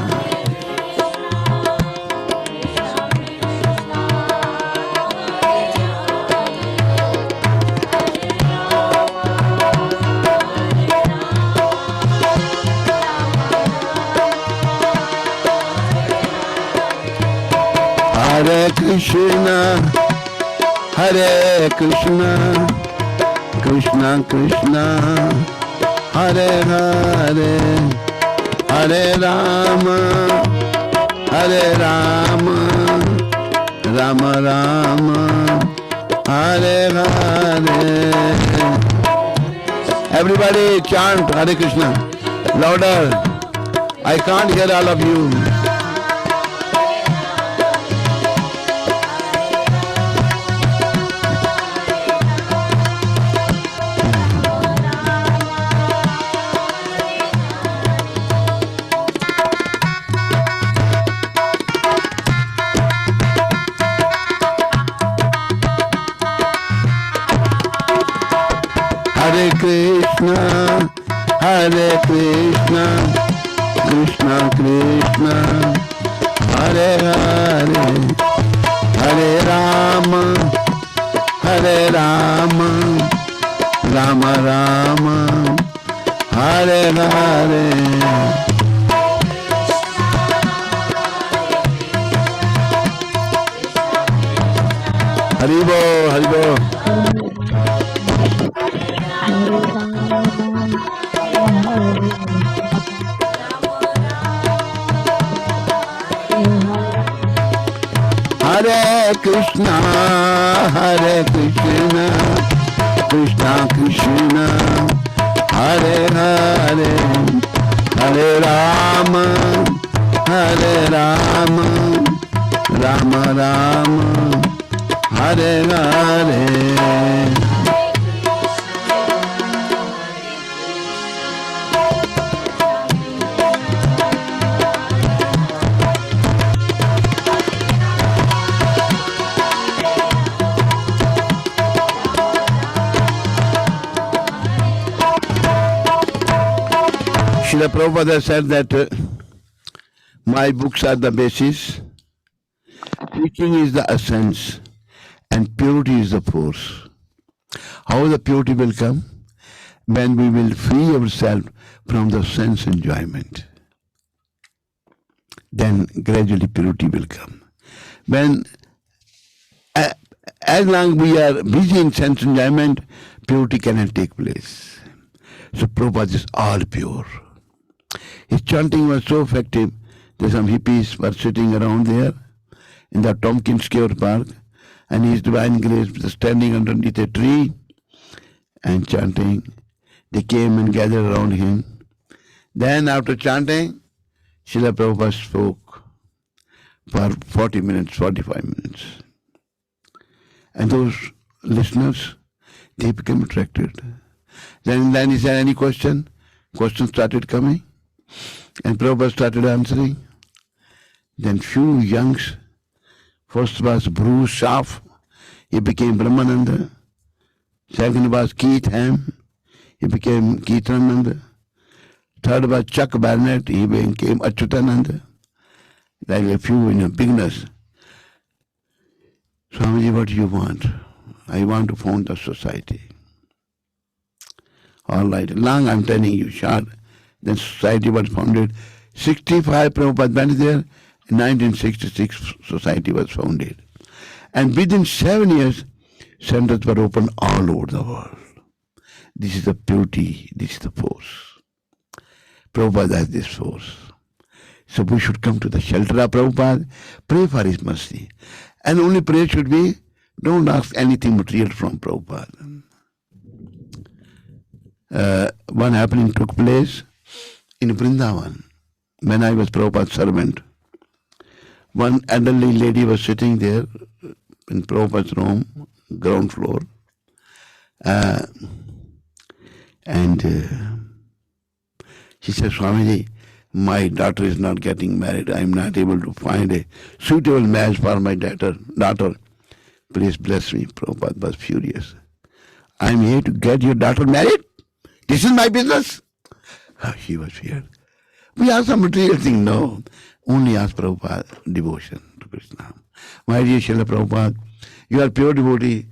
Hare Krishna, Hare Krishna, Krishna Krishna, Hare Hare, Hare Rama, Hare Rama, Rama Rama, Hare Hare. Everybody chant Hare Krishna louder. I can't hear all of you. Hare Krishna, Hare Krishna, Krishna Krishna, Hare Hare, Hare Rama, Hare Rama, Rama Rama, Hare Hare. Haribo, Haribo. Hare Krishna, Hare Krishna, Krishna Krishna, Hare Hare, Hare Rama, Hare Rama, Rama Rama, Hare Hare. Srila Prabhupada said that my books are the basis, teaching is the essence, and purity is the force. How the purity will come? When we will free ourselves from the sense enjoyment. Then gradually purity will come. When as long we are busy in sense enjoyment, purity cannot take place. So Prabhupada is all pure. His chanting was so effective that some hippies were sitting around there in the Tompkins Square Park, and His Divine Grace was standing underneath a tree and chanting. They came and gathered around him. Then after chanting, Srila Prabhupada spoke for 40 minutes, 45 minutes. And those listeners, they became attracted. Then he said, any question? Questions started coming. And Prabhupada started answering. Then few youngs, first was Bruce Schaff, he became Brahmananda. Second was Keith Ham, he became Keithananda. Third was Chuck Barnett, he became Achyutananda. Like a few beginners. Swamiji, what do you want? I want to found a society. All right, long I'm telling you, short. Then society was founded. 65 Prabhupada went there. In 1966, society was founded. And within 7 years, centers were opened all over the world. This is the beauty, this is the force. Prabhupada has this force. So we should come to the shelter of Prabhupada, pray for his mercy. And only prayer should be, don't ask anything material from Prabhupada. One happening took place in Vrindavan when I was Prabhupada's servant. One elderly lady was sitting there in Prabhupada's room, ground floor, and she said, Swamiji, my daughter is not getting married. I am not able to find a suitable match for my daughter. Please bless me. Prabhupada was furious. I am here to get your daughter married? This is my business. She was feared. We ask some material thing. No. Only ask Prabhupada devotion to Krishna. My dear Srila Prabhupada, you are pure devotee.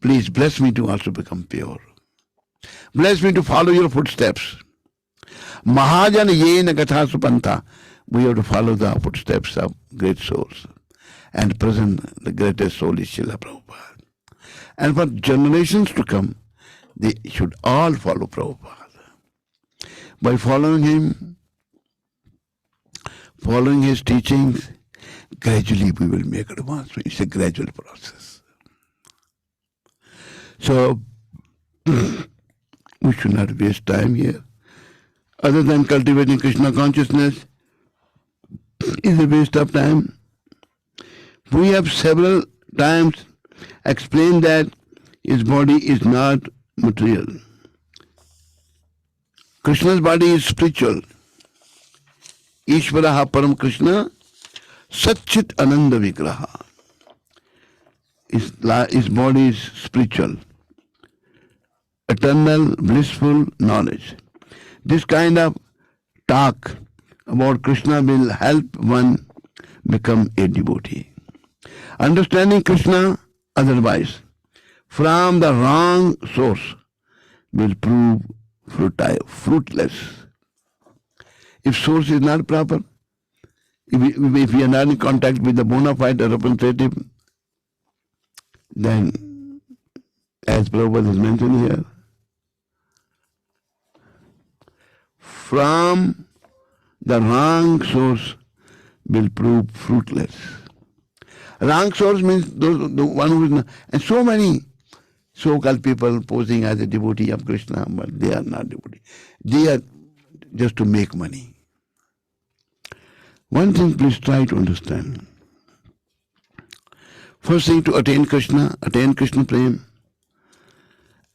Please bless me to also become pure. Bless me to follow your footsteps. Mahajan yena gatha supanta. We have to follow the footsteps of great souls. and present the greatest soul is Srila Prabhupada. And for generations to come, they should all follow Prabhupada. By following him, following his teachings, gradually we will make advancement. It's a gradual process. So, we should not waste time here. Other than cultivating Krishna consciousness is a waste of time. We have several times explained that his body is not material. Krishna's body is spiritual. Ishvaraha Param Krishna Satchit Ananda Vigraha. His body is spiritual, eternal, blissful knowledge. This kind of talk about Krishna will help one become a devotee. Understanding Krishna otherwise from the wrong source will prove fruitless. If source is not proper, if we are not in contact with the bona fide representative, then, as Prabhupada has mentioned here, from the wrong source will prove fruitless. Wrong source means the one who is not, and so many so-called people posing as a devotee of Krishna, but they are not devotee. They are just to make money. One thing please try to understand. First thing, to attain Krishna Prem.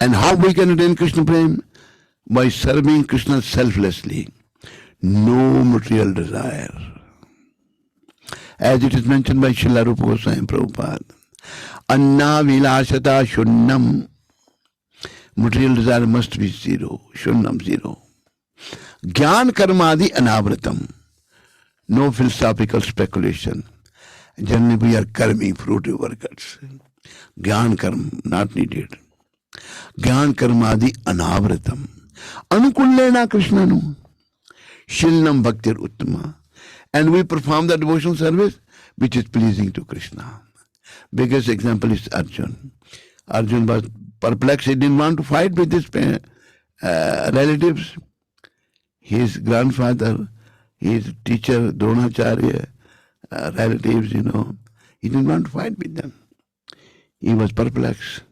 And how we can attain Krishna Prem? By serving Krishna selflessly. No material desire. As it is mentioned by Srila Rupa Goswami Prabhupada. Anna vilashata shunnam. Material desire must be zero. Shunnam, zero. Gyan karmadi anavratam. No philosophical speculation. Generally we are karmi, fruitive workers. Gyan karma, not needed. Gyan karmadi anavratam. Anukullena Krishnanu. Shilnam bhaktir uttama. And we perform the devotional service which is pleasing to Krishna. Biggest example is Arjun. Arjun was perplexed. He didn't want to fight with his relatives. His grandfather, his teacher, Dronacharya, relatives, he didn't want to fight with them. He was perplexed.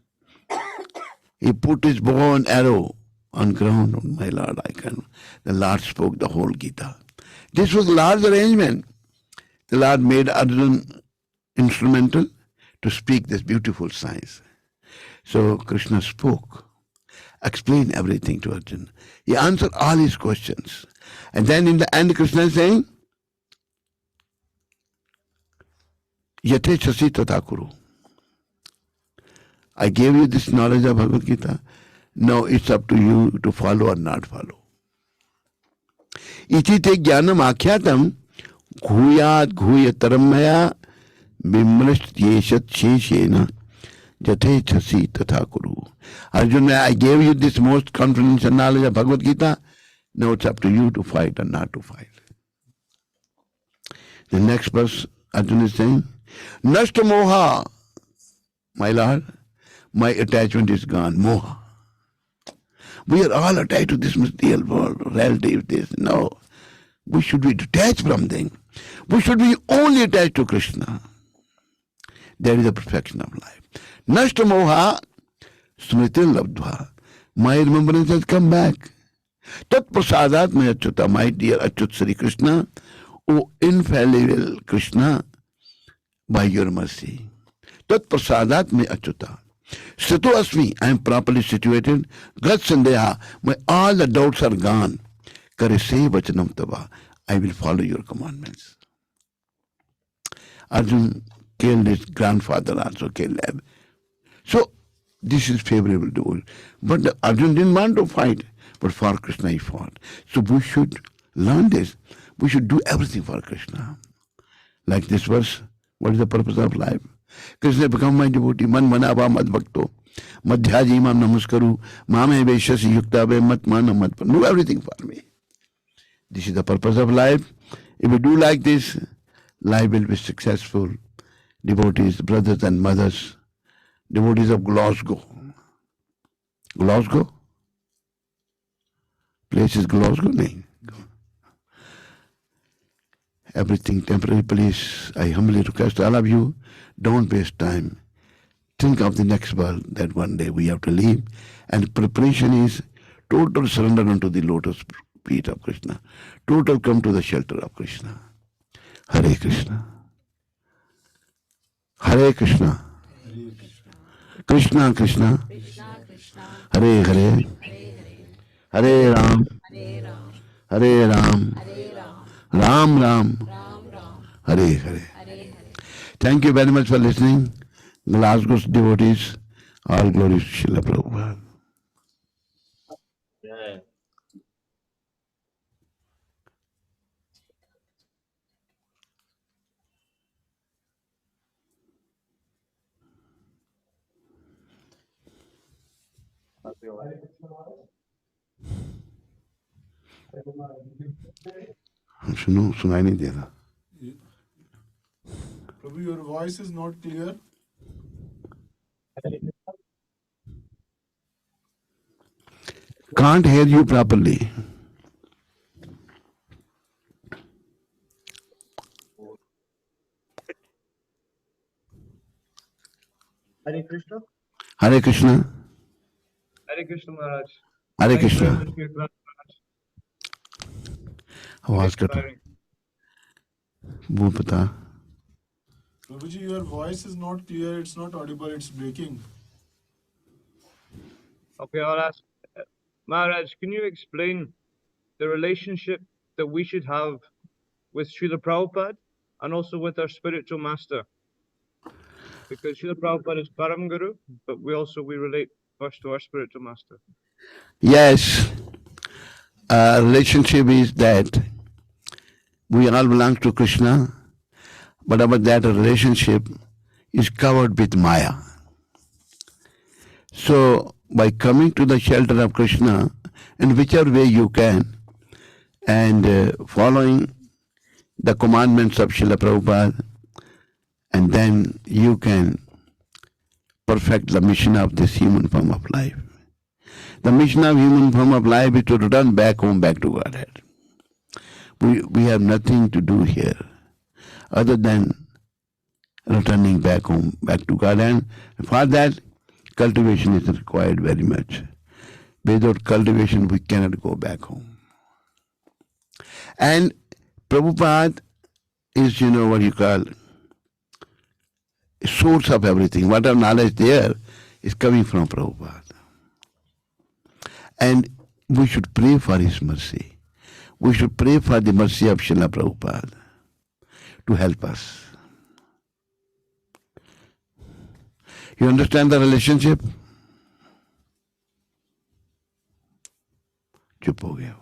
He put his bow and arrow on ground. Oh, my Lord, the Lord spoke the whole Gita. This was Lord's arrangement. The Lord made Arjun instrumental to speak this beautiful science. So Krishna spoke, explained everything to Arjun. He answered all his questions. And then in the end, Krishna is saying, Yate chasi tata kuru. I gave you this knowledge of Bhagavad Gita. Now it's up to you to follow or not follow. Iti te jnanam akhyatam ghuyat ghuyataram maya vimrasht yeshat sheshena jate chasi tata kuru. Arjuna, I gave you this most confidential knowledge of Bhagavad Gita. Now it's up to you to fight or not to fight. The next verse, Arjuna is saying, Nashta moha, my Lord, my attachment is gone. Moha. We are all attached to this material world, relatives, this. No. We should be detached from them. We should be only attached to Krishna. That is the perfection of life. Nashta moha, smritil labdha. My remembrance has come back. Tat prasadat me achyuta, my dear Achyut Sri Krishna, O infallible Krishna, by your mercy. Tat prasadat me achyuta. Sthito asmi, I am properly situated. Gat sandeha, all the doubts are gone. Kare se vachanam tava, I will follow your commandments. Arjun killed his grandfather, also killed him. So, this is favorable to all. But Arjun didn't want to fight, but for Krishna he fought. So we should learn this. We should do everything for Krishna. Like this verse, what is the purpose of life? Krishna, become my devotee. Man manava mad bhakto. Madhyaji mam namaskaru. Mame veshasi yukta mat mana mat. Do everything for me. This is the purpose of life. If we do like this, life will be successful. devotees, brothers and mothers, devotees of Glasgow. Glasgow? Place is Glasgow? No. Everything temporary, please. I humbly request all of you, don't waste time. Think of the next world that one day we have to leave. And preparation is total surrender unto the lotus feet of Krishna. Total come to the shelter of Krishna. Hare Krishna. Hare Krishna. Krishna Krishna. Hare Hare. Hare Ram. Hare Ram. Ram Ram. Hare Hare. Thank you very much for listening. Glasgow's devotees, all glories to Srila Prabhupada. सुनो सुनाई नहीं दे रहा. Prabhu, your voice is not clear. Can't hear you properly. Hare Krishna. Hare Krishna. Hare Krishna Maharaj. Hare Thank you Krishna. very much for your class, Maharaj. आवाज कटो. वो बता. Prabhuji, your voice is not clear. It's not audible. It's breaking. Okay, I'll ask. Maharaj, can you explain the relationship that we should have with Srila Prabhupada and also with our spiritual master? Because Srila Prabhupada is Param Guru, but we relate first to our spiritual master. Yes. Relationship is that we all belong to Krishna, but about that relationship is covered with Maya. So by coming to the shelter of Krishna in whichever way you can and following the commandments of Srila Prabhupada, and then you can perfect the mission of this human form of life. The mission of human form of life is to return back home, back to Godhead. We have nothing to do here other than returning back home, back to Godhead. For that, cultivation is required very much. Without cultivation, we cannot go back home. And Prabhupada is, what you call, source of everything. Whatever knowledge there is coming from Prabhupada. And we should pray for his mercy. We should pray for the mercy of Srila Prabhupada to help us. You understand the relationship? चुप हो गया.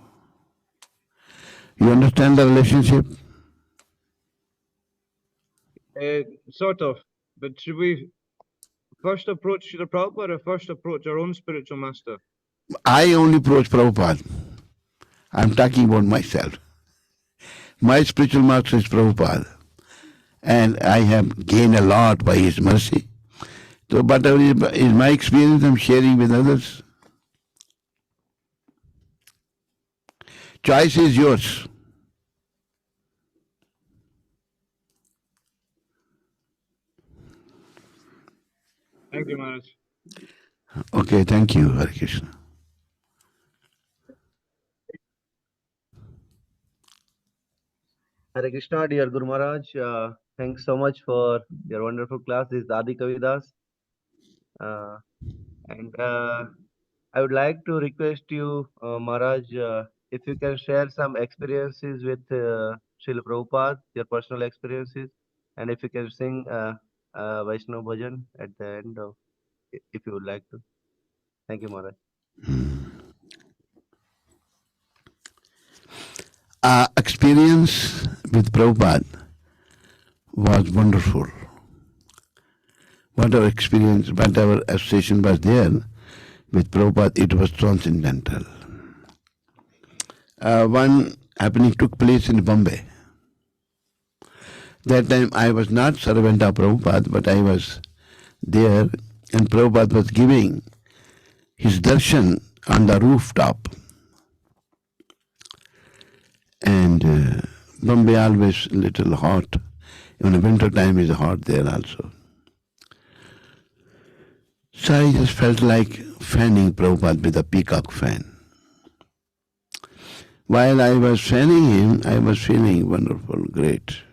You understand the relationship? Sort of. But should we first approach Srila Prabhupada or first approach our own spiritual master? I only approach Prabhupada. I'm talking about myself. My spiritual master is Prabhupada. And I have gained a lot by his mercy. So whatever is my experience, I'm sharing with others. Choice is yours. Thank you, Maharaj. Okay, thank you, Hare Krishna. Hare Krishna, dear Guru Maharaj. Thanks so much for your wonderful class. This is Adi Kavidas. And I would like to request you, Maharaj, if you can share some experiences with Srila Prabhupada, your personal experiences, and if you can sing Vaishnava Bhajan at the end of, if you would like to. Thank you, Maharaj. Experience with Prabhupada was wonderful. Whatever experience, whatever association was there with Prabhupada, it was transcendental. One happening took place in Bombay. That time I was not servant of Prabhupada, but I was there, and Prabhupada was giving his darshan on the rooftop. And Bombay always little hot. Even the winter time is hot there also. So I just felt like fanning Prabhupada with a peacock fan. While I was fanning him, I was feeling wonderful, great.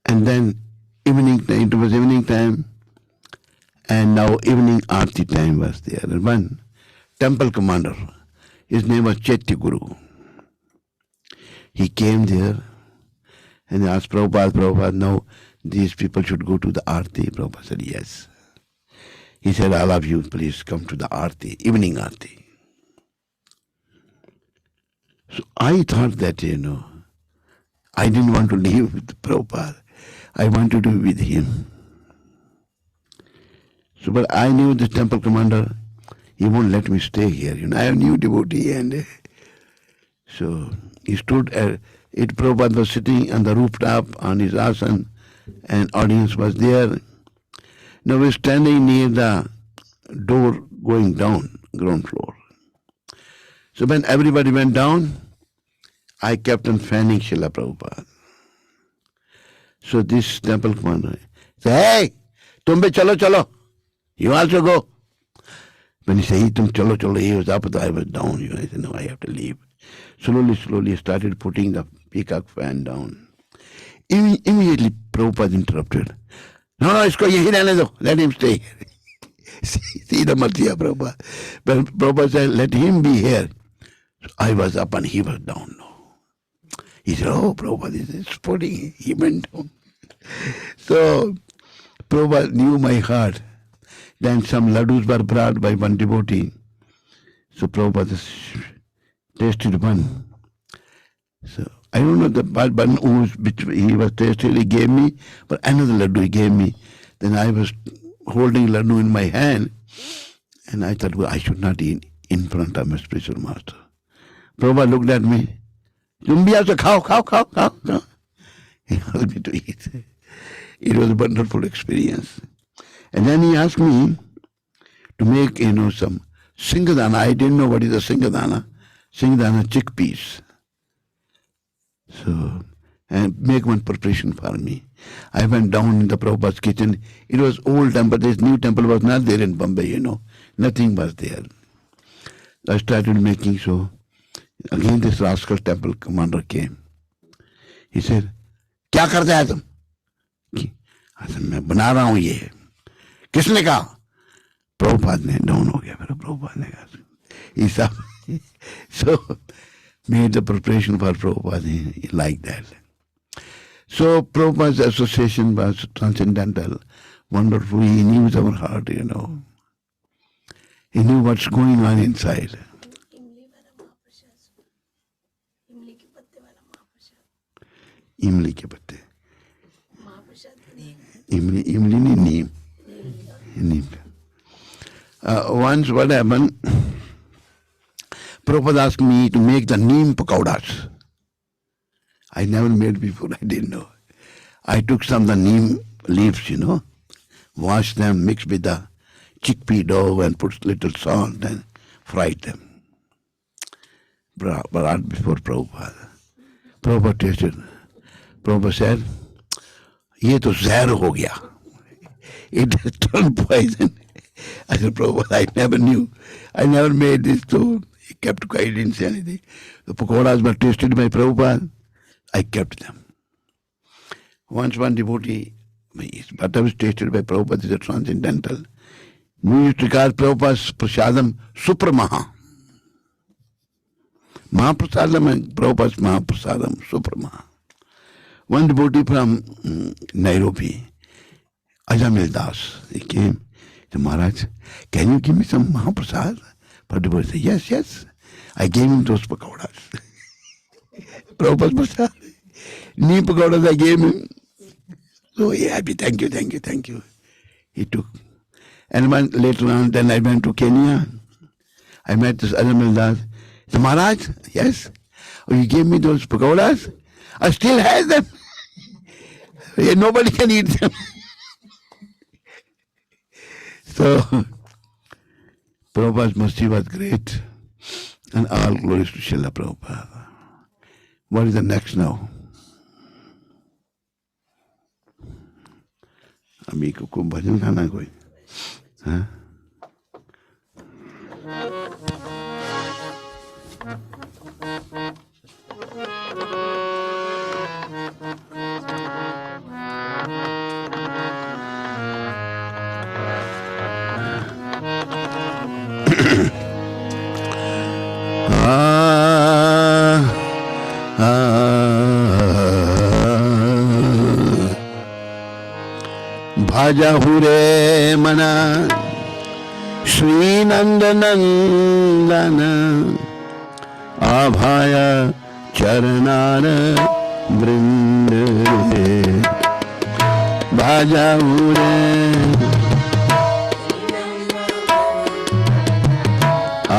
And then evening time, it was evening time, and now evening aarti time was there. And one temple commander, his name was Chaitya Guru. He came there and he asked Prabhupada, no, these people should go to the aarti. Prabhupada said, yes. He said, all of you, please come to the aarti, evening aarti. So I thought that, I didn't want to leave with Prabhupada. I wanted to be with him. So, but I knew the temple commander, he won't let me stay here. I am new devotee, and so he stood. Prabhupada was sitting on the rooftop on his asan, and audience was there. Now we're standing near the door going down, ground floor. So when everybody went down, I kept on fanning Srila Prabhupada. So this temple commander said, hey, tumbe chalo chalo. You also go. When he said, hey, tum chalo chalo, he was up, I was down. I said, no, I have to leave. Slowly, I started putting the peacock fan down. Immediately, Prabhupada interrupted. No, isko yahi rehne do. Let him stay here. See the mercy of Prabhupada. When Prabhupada said, let him be here, so I was up and he was down. He said, oh, Prabhupada is supporting. He went down. So, Prabhupada knew my heart. Then some laddus were brought by one devotee. So Prabhupada tasted one. So I don't know the one which he was tasted, he gave me, but another laddu he gave me. Then I was holding laddu in my hand, and I thought, well, I should not eat in front of my spiritual master. Prabhupada looked at me. Tum bhi also khao. He asked me to eat. It was a wonderful experience. And then he asked me to make, some singadana. I didn't know what is a singadana. Singadana chickpeas. So, and make one preparation for me. I went down in the Prabhupada's kitchen. It was old temple. This new temple was not there in Bombay, Nothing was there. I started making so. Again this rascal temple commander came. He said, क्या करते हैं तुम? I said, मैं बना रहा हूँ ये. किसने कहा? Prabhupada ने डाउन हो गया. फिर Prabhupada ने कहा. He said, so made the preparation for Prabhupada like that. So Prabhupada's association was transcendental, wonderful. He knew our heart, He knew what's going on inside. इमली के पत्ते इमली नहीं नीम once what happened, Prabhupada asked me to make the neem pakaudas. I never made before, I didn't know. I took some of the neem leaves, washed them, mixed with the chickpea dough and put little salt and fried them. Brought before Prabhupada. Prabhupada tasted. Prabhupada said, ये तो जहर हो गया. It has turned poison. I said, Prabhupada, I never knew. I never made this, so he kept quiet, he didn't say anything. The pakoras were tasted by Prabhupada. I kept them. Once one devotee, butter was tasted by Prabhupada, is a transcendental. We used to call Prabhupada's prasadam Supramaha. Mahaprasadam and Prabhupada's Mahaprasadam Supramaha. One devotee from Nairobi, Ajamil Das, he came. He said, Maharaj, can you give me some Mahaprasad? But the devotee said, yes. I gave him those pakoras. Prabhupada's prasad. Knee pakoras I gave him. So he happy, thank you. He took. And later on, then I went to Kenya. I met this Ajamil Das. He said, Maharaj, yes. Oh, you gave me those pakoras? I still have them. Yeah, nobody can eat them. So, Prabhupada's mercy was great. And all glories to Srila Prabhupada. What is the next now? अभी को भजन गाना कोई हाँ? भजहु रे मना श्री नंद नंदन अभय चरणार वृंद रे भजहु रे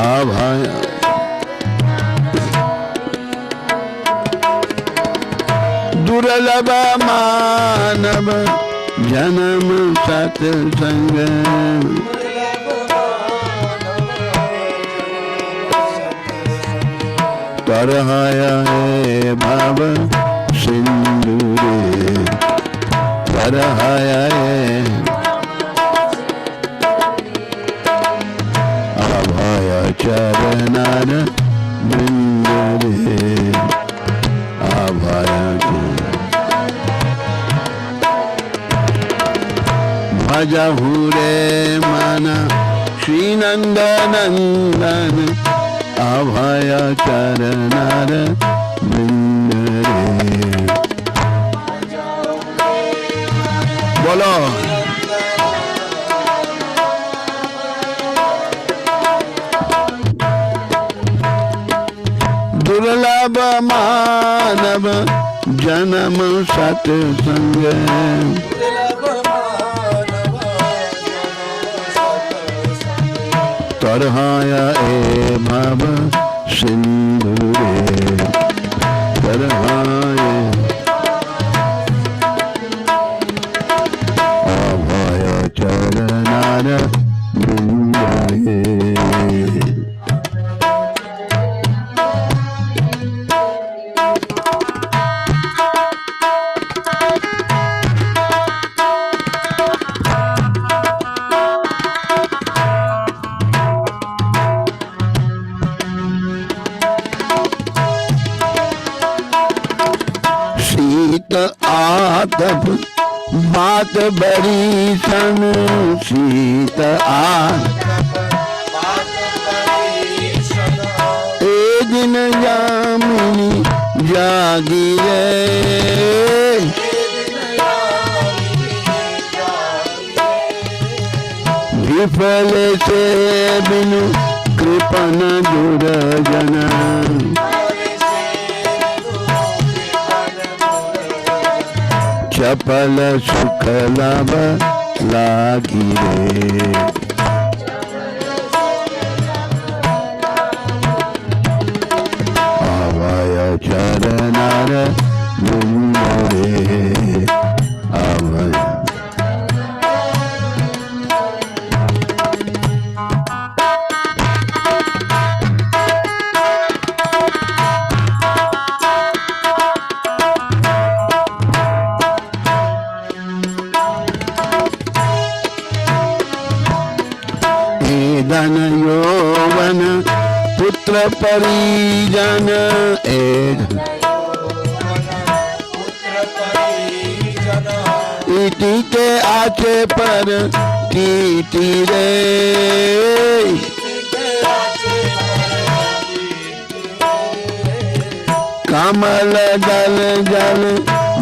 अभय दुर्लभ मानव जन्म सत्संग तरहाया है भव सिंधु रे तरहाया है अभय चरणार वृंद रे अभय भजहु रे मन श्री नंद नंदन अभय चरणार वृंद रे बोलो दुर्लभ मानव जन्म सत्संग तरहाया ए भव सिंधु रे तरहाया अभय चरणार वृंद रे आतप बात बड़ी सन शीत ए दिन जामिनी जागी रे विफल से बिनु कृपन जुड़ जना चपल सुख लाभ लागी रे अभय चरणार वृंद रे अभय धन यौवन पुत्र परिजन इति के आचे पर कीटी रे कमल दल जल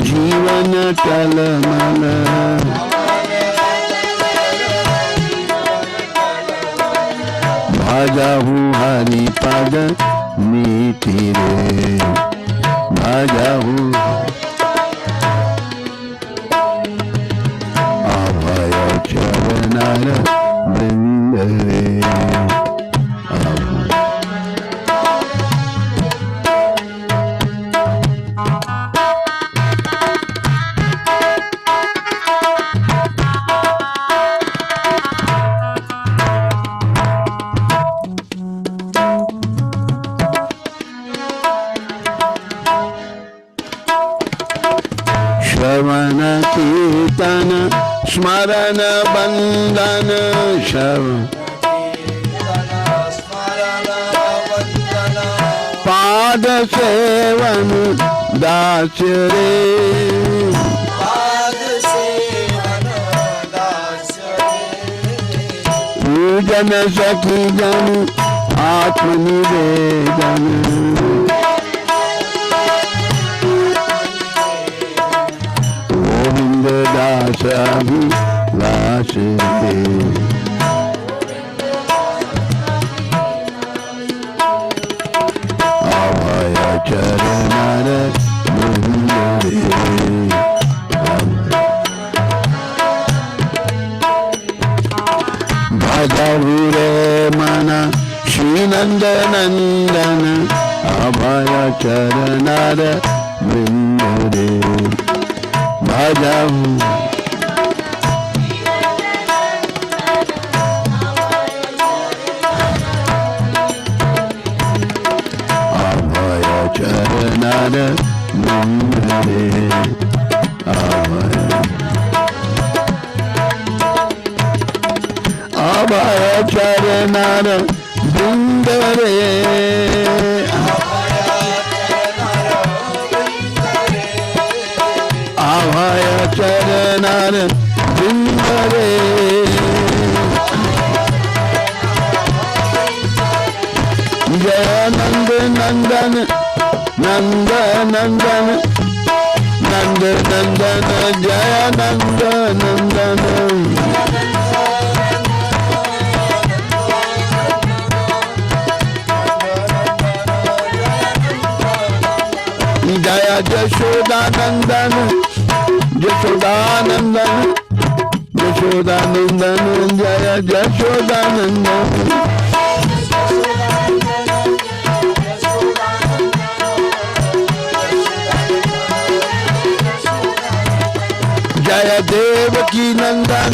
जीवन टलमल भजहु हरि पद मीठी रे भजहु अभय चरणार वृंद रे अभय Shravana Kirtana Smarana Bandhana Pada Sevan Dasya पूजन सखी जन आत्मनिवेदन गोविंद दास अभिलाष दे अभय चरण भजहुरे मन श्रीनंद नंदन अभय चरणर वृंदरे भजहु अभय चरणर वृंदरे अभय चरणर वृंदरे अभय चरणर वृंदरे जय नंद नंदन नंद नंदन नंद नंदन जय नंद नंदन जय जशोदानंदन जशोदानंदन जशोदानंदन जय जशोदानंदन जय देवकी नंदन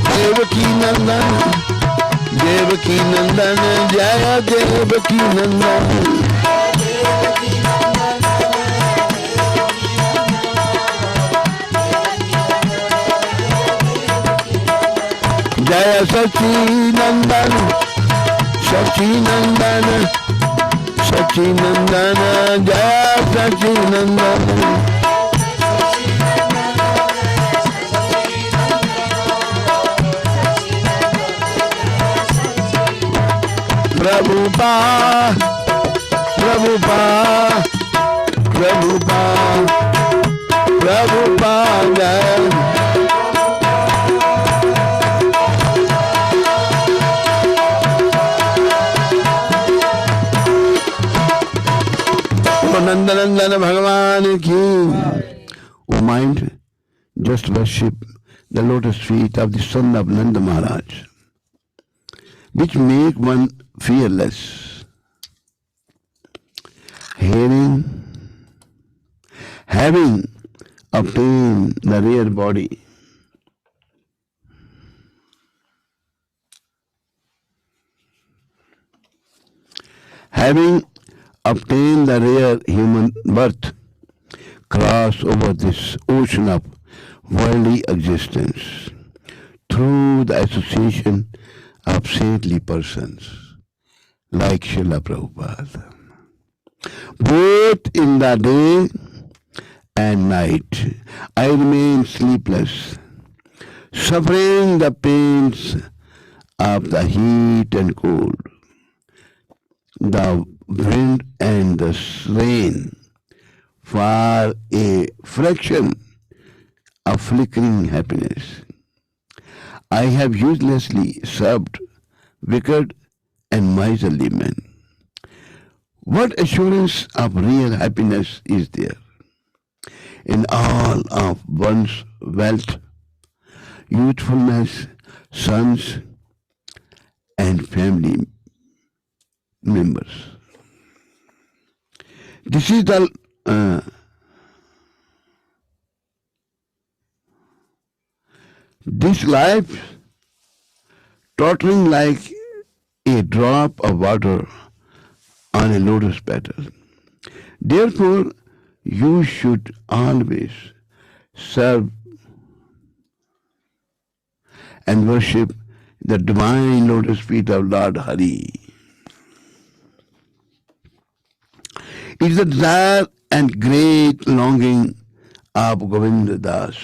देवकी नंदन देवकी नंदन जय देवकी नंदन जय सचिनंदन सचिनंदन सचिनंदन जय सचिनंदन प्रभुपा प्रभुपा प्रभुपा प्रभुपा जय Nanda Nandana Bhagavan ki. O mind, just worship the lotus feet of the son of Nanda Maharaj, which make one fearless. Having obtained the rare body, having obtain the rare human birth, cross over this ocean of worldly existence through the association of saintly persons like Srila Prabhupada. Both in the day and night I remain sleepless, suffering the pains of the heat and cold, the wind and the rain, for a fraction of flickering happiness. I have uselessly served wicked and miserly men. What assurance of real happiness is there in all of one's wealth, youthfulness, sons, and family members? This is the this life tottering like a drop of water on a lotus petal. Therefore, you should always serve and worship the divine lotus feet of Lord Hari. It is the desire and great longing of Govinda Das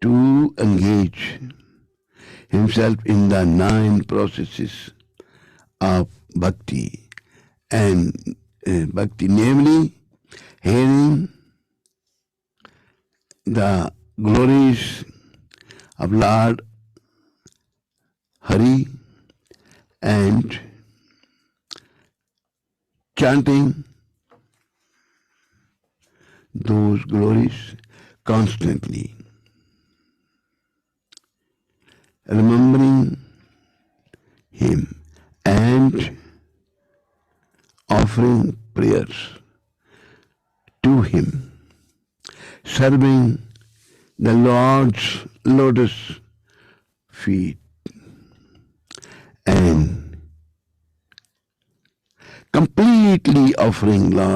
to engage himself in the 9 processes of bhakti, and bhakti, namely hearing the glories of Lord Hari and chanting those glories constantly, remembering him and offering prayers to him, serving the Lord's lotus feet, and completely offering the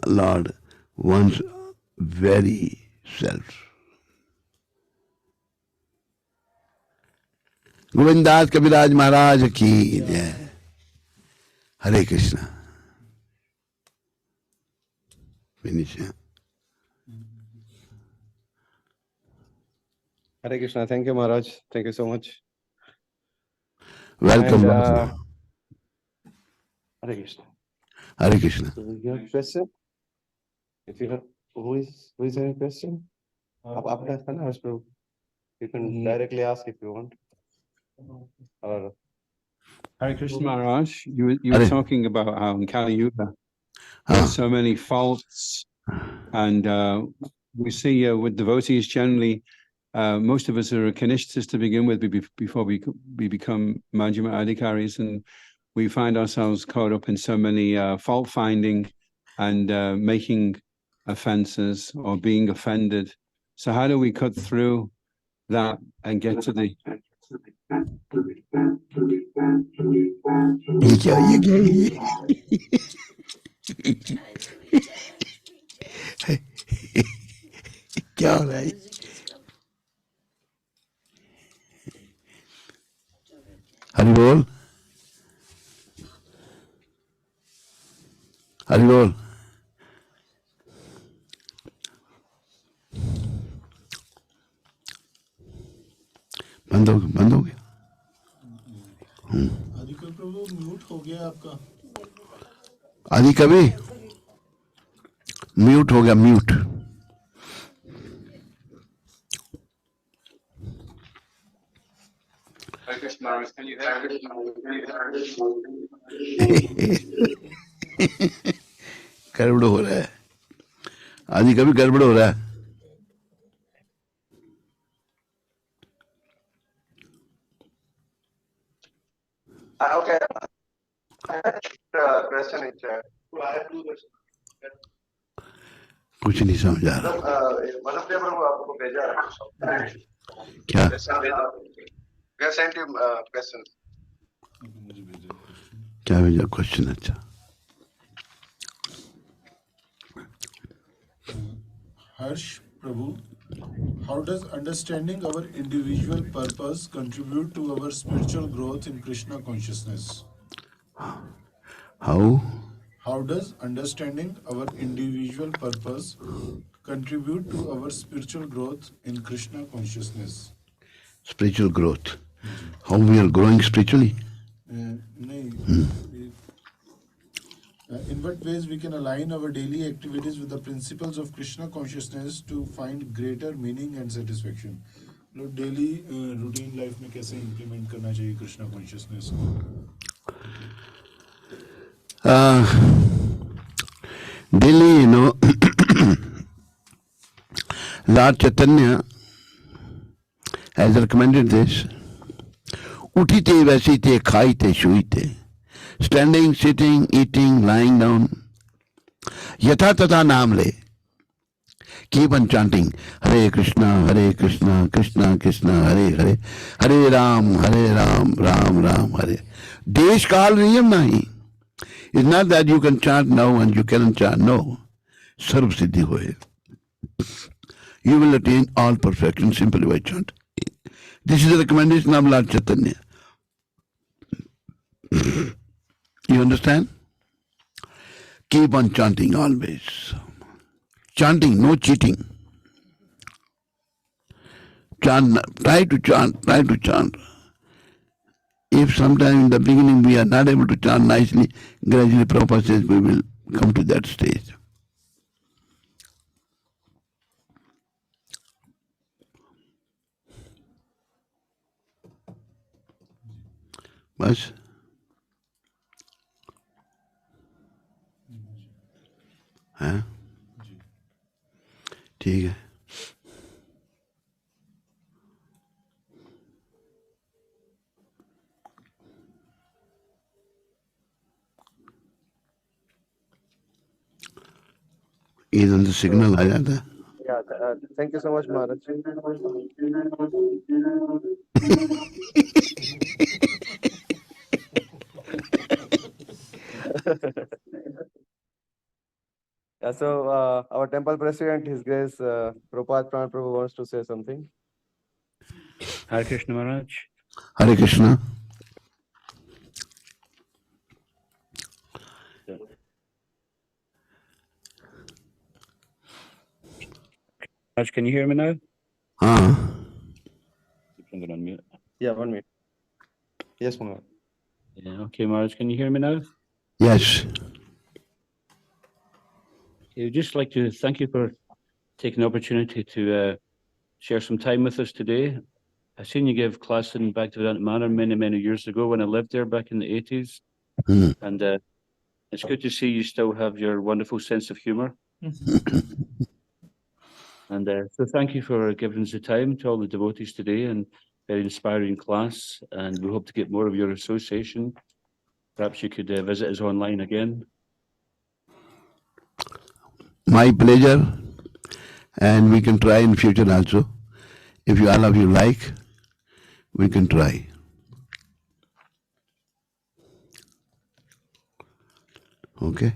Lord one's very self. Govindas कविराज महाराज की जय. Hare Krishna. Finish. Hare Krishna. Thank you, Maharaj. Thank you so much. Welcome. And, Hare Krishna. Hare Krishna. So you have a question? If you have, who is having a question? आपने asked ना Harsh Prabhu. You can directly ask if you want. Or Hare Krishna Maharaj, you were Hare. talking about how in Kali Yuga Ah. there's so many faults, and we see with devotees generally, most of us are Kanishtas to begin with before we become Majjhima Adhikaris, and we find ourselves caught up in so many fault finding and making offenses or being offended. So how do we cut through that and get to the क्या हो रहा है? हरि बोल. हरि बोल. बंद हो गया. आदिकल प्रभु mute हो गया आपका. आदि कभी म्यूट हो गया. म्यूट. गड़बड़ हो रहा है. आदि कभी गड़बड़ हो रहा है. Okay. Question in chat. I have 2 questions. कुछ नहीं समझ आ रहा. प्रभु आपको भेजा क्या? We have sent him questions. क्या भेजा क्वेश्चन? अच्छा. Harsh Prabhu, how does understanding our individual purpose contribute to our spiritual growth in Krishna consciousness? How? How does understanding our individual purpose contribute to our spiritual growth in Krishna consciousness? Spiritual growth. How we are growing spiritually? In what ways we can align our daily activities with the principles of Krishna consciousness to find greater meaning and satisfaction? लोग daily routine life में कैसे implement करना चाहिए Krishna consciousness को? Daily, Lord Chaitanya has recommended this. Uthite vasite khaite shuite. Standing, sitting, eating, lying down. Yatha tata naam le. Keep on chanting Hare Krishna, Krishna Krishna, Hare Hare, Hare Ram, Ram Ram, Hare. Desh kal niyam nahi. It's not that you can chant now and you cannot chant. No. Sarv siddhi hoye. You will attain all perfection simply by chanting. This is the recommendation of Lord Chaitanya. You understand? Keep on chanting always. Chanting, no cheating. Chant, try to chant, try to chant. If sometime in the beginning we are not able to chant nicely, gradually Prabhupada says we will come to that stage. बस हाँ ठीक है इधर से signal आ जाता है Yeah, thank you so much, Maharaj. Yeah, so our temple president, His Grace Prabhupada Pran Prabhu wants to say something. Hare Krishna Maharaj. Hare Krishna Maharaj, can you hear me now? हाँ I'm going to unmute. Yeah, 1 minute. Yes, Maharaj. Yeah, okay, Maharaj, can you hear me now? Yes Okay, I'd just like to thank you for taking the opportunity to share some time with us today. I seen you give class in Bhaktivedanta Manor many, many years ago when I lived there back in the 80s. Hmm. And it's good to see you still have your wonderful sense of humor. And so thank you for giving us the time to all the devotees today and very inspiring class. And we hope to get more of your association. Perhaps you could visit us online again. My pleasure and we can try in future also if you all of you like we can try okay